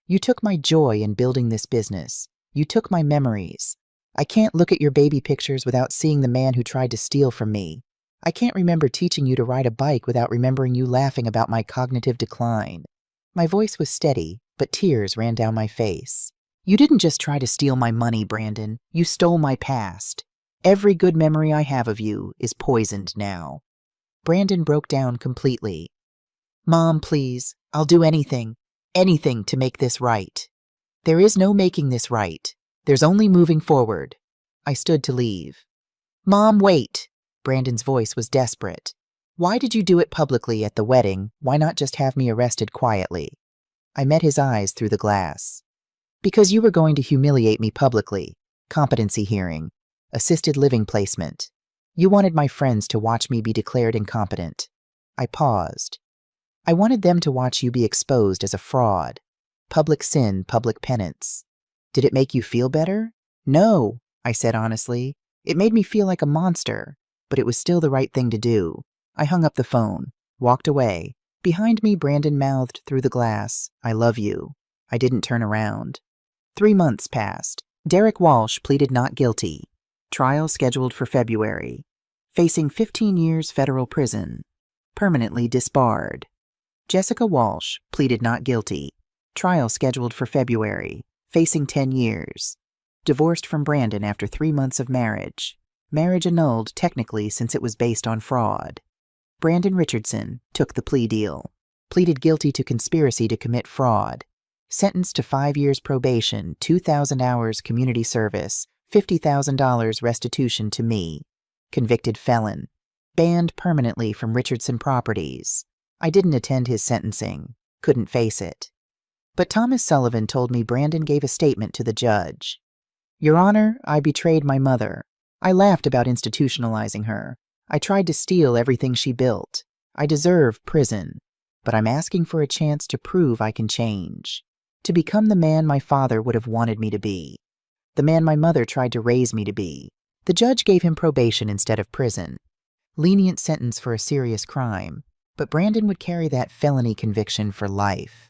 You took my joy in building this business. You took my memories. I can't look at your baby pictures without seeing the man who tried to steal from me. I can't remember teaching you to ride a bike without remembering you laughing about my cognitive decline. My voice was steady, but tears ran down my face. You didn't just try to steal my money, Brandon. You stole my past. Every good memory I have of you is poisoned now. Brandon broke down completely. Mom, please, I'll do anything to make this right. There is no making this right. There's only moving forward. I stood to leave. Mom, wait. Brandon's voice was desperate. Why did you do it publicly at the wedding? Why not just have me arrested quietly? I met his eyes through the glass. Because you were going to humiliate me publicly. Competency hearing. Assisted living placement. You wanted my friends to watch me be declared incompetent. I paused. I wanted them to watch you be exposed as a fraud. Public sin, public penance. Did it make you feel better? No, I said honestly. It made me feel like a monster, but it was still the right thing to do. I hung up the phone, walked away, Behind me, Brandon mouthed through the glass, "I love you." I didn't turn around. 3 months passed. Derek Walsh pleaded not guilty. Trial scheduled for February. Facing 15 years federal prison. Permanently disbarred. Jessica Walsh pleaded not guilty. Trial scheduled for February. Facing 10 years. Divorced from Brandon after 3 months of marriage. Marriage annulled technically since it was based on fraud. Brandon Richardson took the plea deal. Pleaded guilty to conspiracy to commit fraud. Sentenced to 5 years probation, 2,000 hours community service, $50,000 restitution to me. Convicted felon. Banned permanently from Richardson Properties. I didn't attend his sentencing. Couldn't face it. But Thomas Sullivan told me Brandon gave a statement to the judge. "Your Honor, I betrayed my mother. I laughed about institutionalizing her. I tried to steal everything she built. I deserve prison. But I'm asking for a chance to prove I can change. To become the man my father would have wanted me to be. The man my mother tried to raise me to be." The judge gave him probation instead of prison. Lenient sentence for a serious crime. But Brandon would carry that felony conviction for life.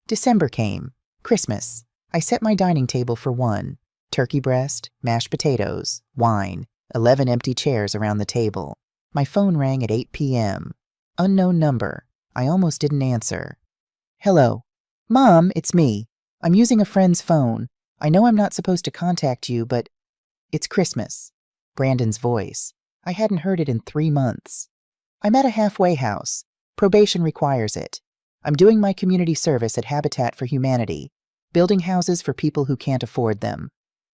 December came. Christmas. I set my dining table for one. Turkey breast, mashed potatoes, wine, 11 empty chairs around the table. My phone rang at 8 p.m. Unknown number. I almost didn't answer. "Hello. Mom, it's me. I'm using a friend's phone. I know I'm not supposed to contact you, but it's Christmas." Brandon's voice. I hadn't heard it in 3 months. "I'm at a halfway house. Probation requires it. I'm doing my community service at Habitat for Humanity, building houses for people who can't afford them."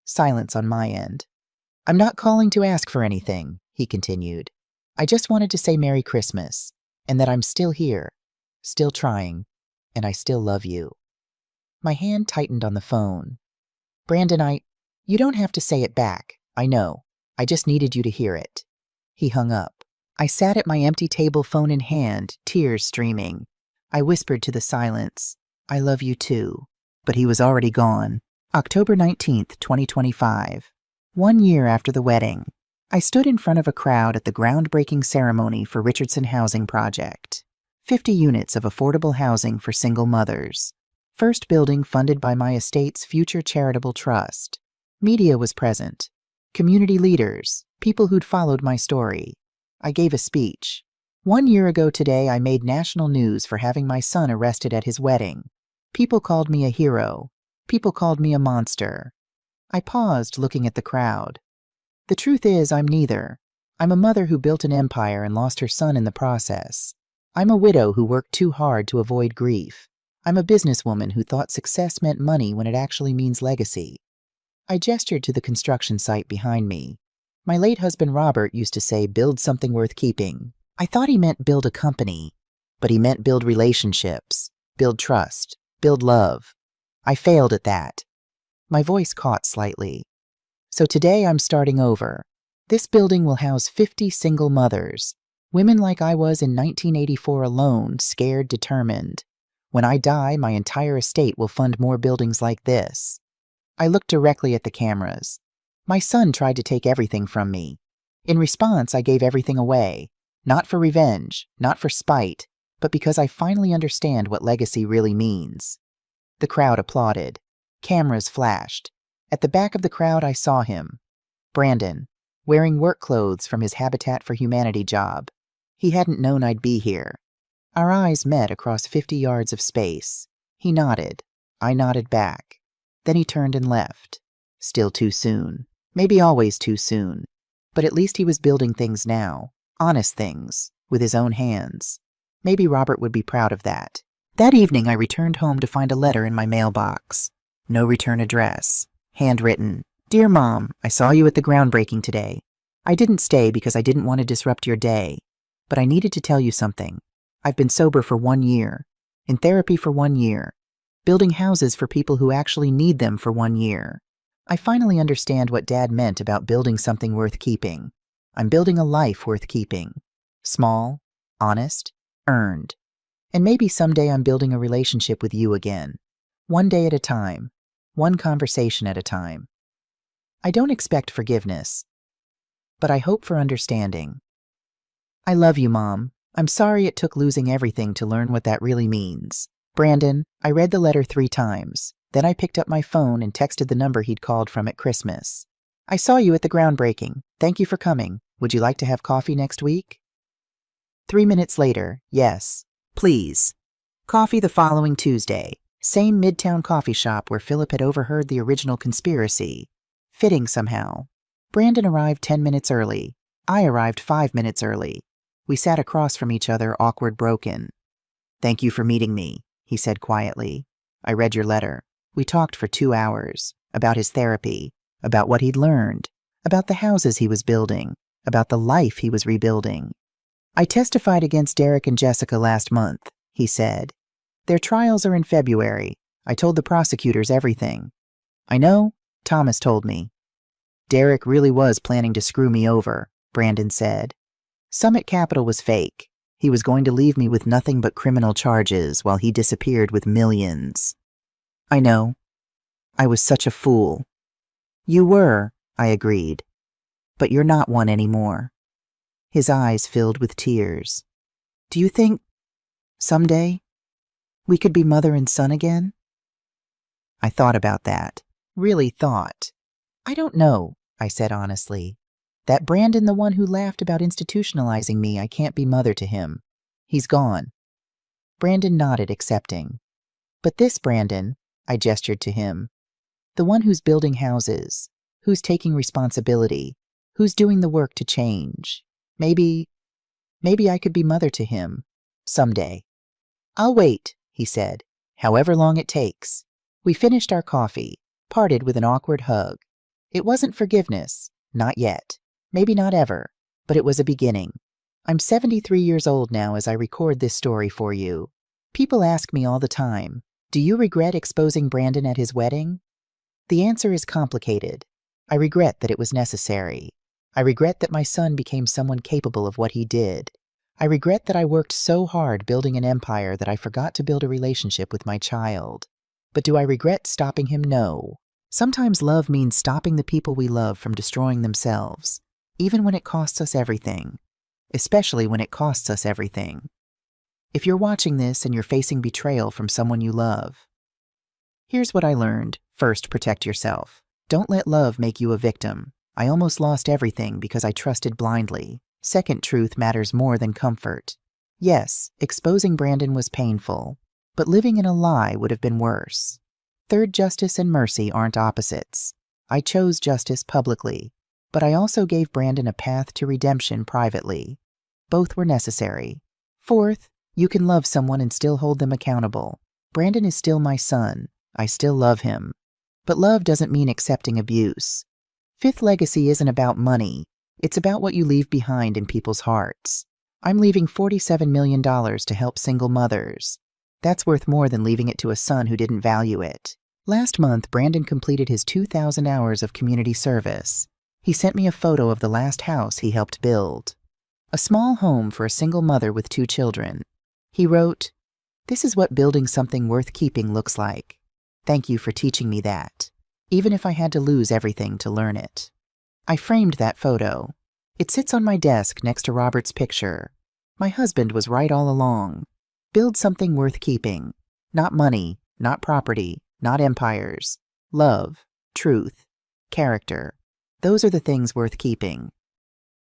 Silence on my end. "I'm not calling to ask for anything," he continued. "I just wanted to say Merry Christmas, and that I'm still here, still trying, and I still love you." My hand tightened on the phone. "Brandon, you don't have to say it back. I know. I just needed you to hear it." He hung up. I sat at my empty table, phone in hand, tears streaming. I whispered to the silence, "I love you too." But he was already gone. October 19th, 2025. 1 year after the wedding. I stood in front of a crowd at the groundbreaking ceremony for Richardson Housing Project. 50 units of affordable housing for single mothers. First building funded by my estate's future charitable trust. Media was present. Community leaders, people who'd followed my story. I gave a speech. 1 year ago today, I made national news for having my son arrested at his wedding. People called me a hero. People called me a monster. I paused, looking at the crowd. The truth is, I'm neither. I'm a mother who built an empire and lost her son in the process. I'm a widow who worked too hard to avoid grief. I'm a businesswoman who thought success meant money when it actually means legacy. I gestured to the construction site behind me. My late husband Robert used to say, "Build something worth keeping." I thought he meant build a company, but he meant build relationships, build trust, build love. I failed at that. My voice caught slightly. So today I'm starting over. This building will house 50 single mothers, women like I was in 1984 alone, scared, determined. When I die, my entire estate will fund more buildings like this. I looked directly at the cameras. My son tried to take everything from me. In response, I gave everything away. Not for revenge, not for spite, but because I finally understand what legacy really means. The crowd applauded. Cameras flashed. At the back of the crowd, I saw him. Brandon, wearing work clothes from his Habitat for Humanity job. He hadn't known I'd be here. Our eyes met across 50 yards of space. He nodded. I nodded back. Then he turned and left. Still too soon. Maybe always too soon. But at least he was building things now. Honest things. With his own hands. Maybe Robert would be proud of that. That evening, I returned home to find a letter in my mailbox. No return address. Handwritten. "Dear Mom, I saw you at the groundbreaking today. I didn't stay because I didn't want to disrupt your day. But I needed to tell you something. I've been sober for 1 year. In therapy for 1 year. Building houses for people who actually need them for 1 year. I finally understand what Dad meant about building something worth keeping. I'm building a life worth keeping. Small, honest, earned. And maybe someday I'm building a relationship with you again. 1 day at a time. 1 conversation at a time. I don't expect forgiveness, but I hope for understanding. I love you, Mom. I'm sorry it took losing everything to learn what that really means. Brandon, I read the letter 3 times. Then I picked up my phone and texted the number he'd called from at Christmas. I saw you at the groundbreaking. Thank you for coming. Would you like to have coffee next week? 3 minutes later, yes. Please. Coffee the following Tuesday. Same Midtown coffee shop where Philip had overheard the original conspiracy. Fitting somehow. Brandon arrived 10 minutes early. I arrived 5 minutes early. We sat across from each other, awkward, broken. Thank you for meeting me, he said quietly. I read your letter. We talked for 2 hours. About his therapy. About what he'd learned. About the houses he was building. About the life he was rebuilding. I testified against Derek and Jessica last month, he said. Their trials are in February. I told the prosecutors everything. I know, Thomas told me. Derek really was planning to screw me over, Brandon said. Summit Capital was fake. He was going to leave me with nothing but criminal charges while he disappeared with millions. I know. I was such a fool. You were, I agreed. But you're not one anymore. His eyes filled with tears. Do you think, someday, we could be mother and son again? I thought about that. Really thought. I don't know, I said honestly. That Brandon, the one who laughed about institutionalizing me, I can't be mother to him. He's gone. Brandon nodded, accepting. But this Brandon, I gestured to him, the one who's building houses, who's taking responsibility, who's doing the work to change. Maybe I could be mother to him. Someday. I'll wait, he said, however long it takes. We finished our coffee, parted with an awkward hug. It wasn't forgiveness, not yet. Maybe not ever, but it was a beginning. I'm 73 years old now as I record this story for you. People ask me all the time, do you regret exposing Brandon at his wedding? The answer is complicated. I regret that it was necessary. I regret that my son became someone capable of what he did. I regret that I worked so hard building an empire that I forgot to build a relationship with my child. But do I regret stopping him? No. Sometimes love means stopping the people we love from destroying themselves, even when it costs us everything. Especially when it costs us everything. If you're watching this and you're facing betrayal from someone you love, here's what I learned. First, protect yourself. Don't let love make you a victim. I almost lost everything because I trusted blindly. Second, truth matters more than comfort. Yes, exposing Brandon was painful, but living in a lie would have been worse. Third, justice and mercy aren't opposites. I chose justice publicly, but I also gave Brandon a path to redemption privately. Both were necessary. Fourth, you can love someone and still hold them accountable. Brandon is still my son. I still love him. But love doesn't mean accepting abuse. Fifth, legacy isn't about money. It's about what you leave behind in people's hearts. I'm leaving $47 million to help single mothers. That's worth more than leaving it to a son who didn't value it. Last month, Brandon completed his 2,000 hours of community service. He sent me a photo of the last house he helped build. A small home for a single mother with 2 children. He wrote, "This is what building something worth keeping looks like. Thank you for teaching me that, even if I had to lose everything to learn it." I framed that photo. It sits on my desk next to Robert's picture. My husband was right all along. Build something worth keeping. Not money, not property, not empires. Love, truth, character. Those are the things worth keeping.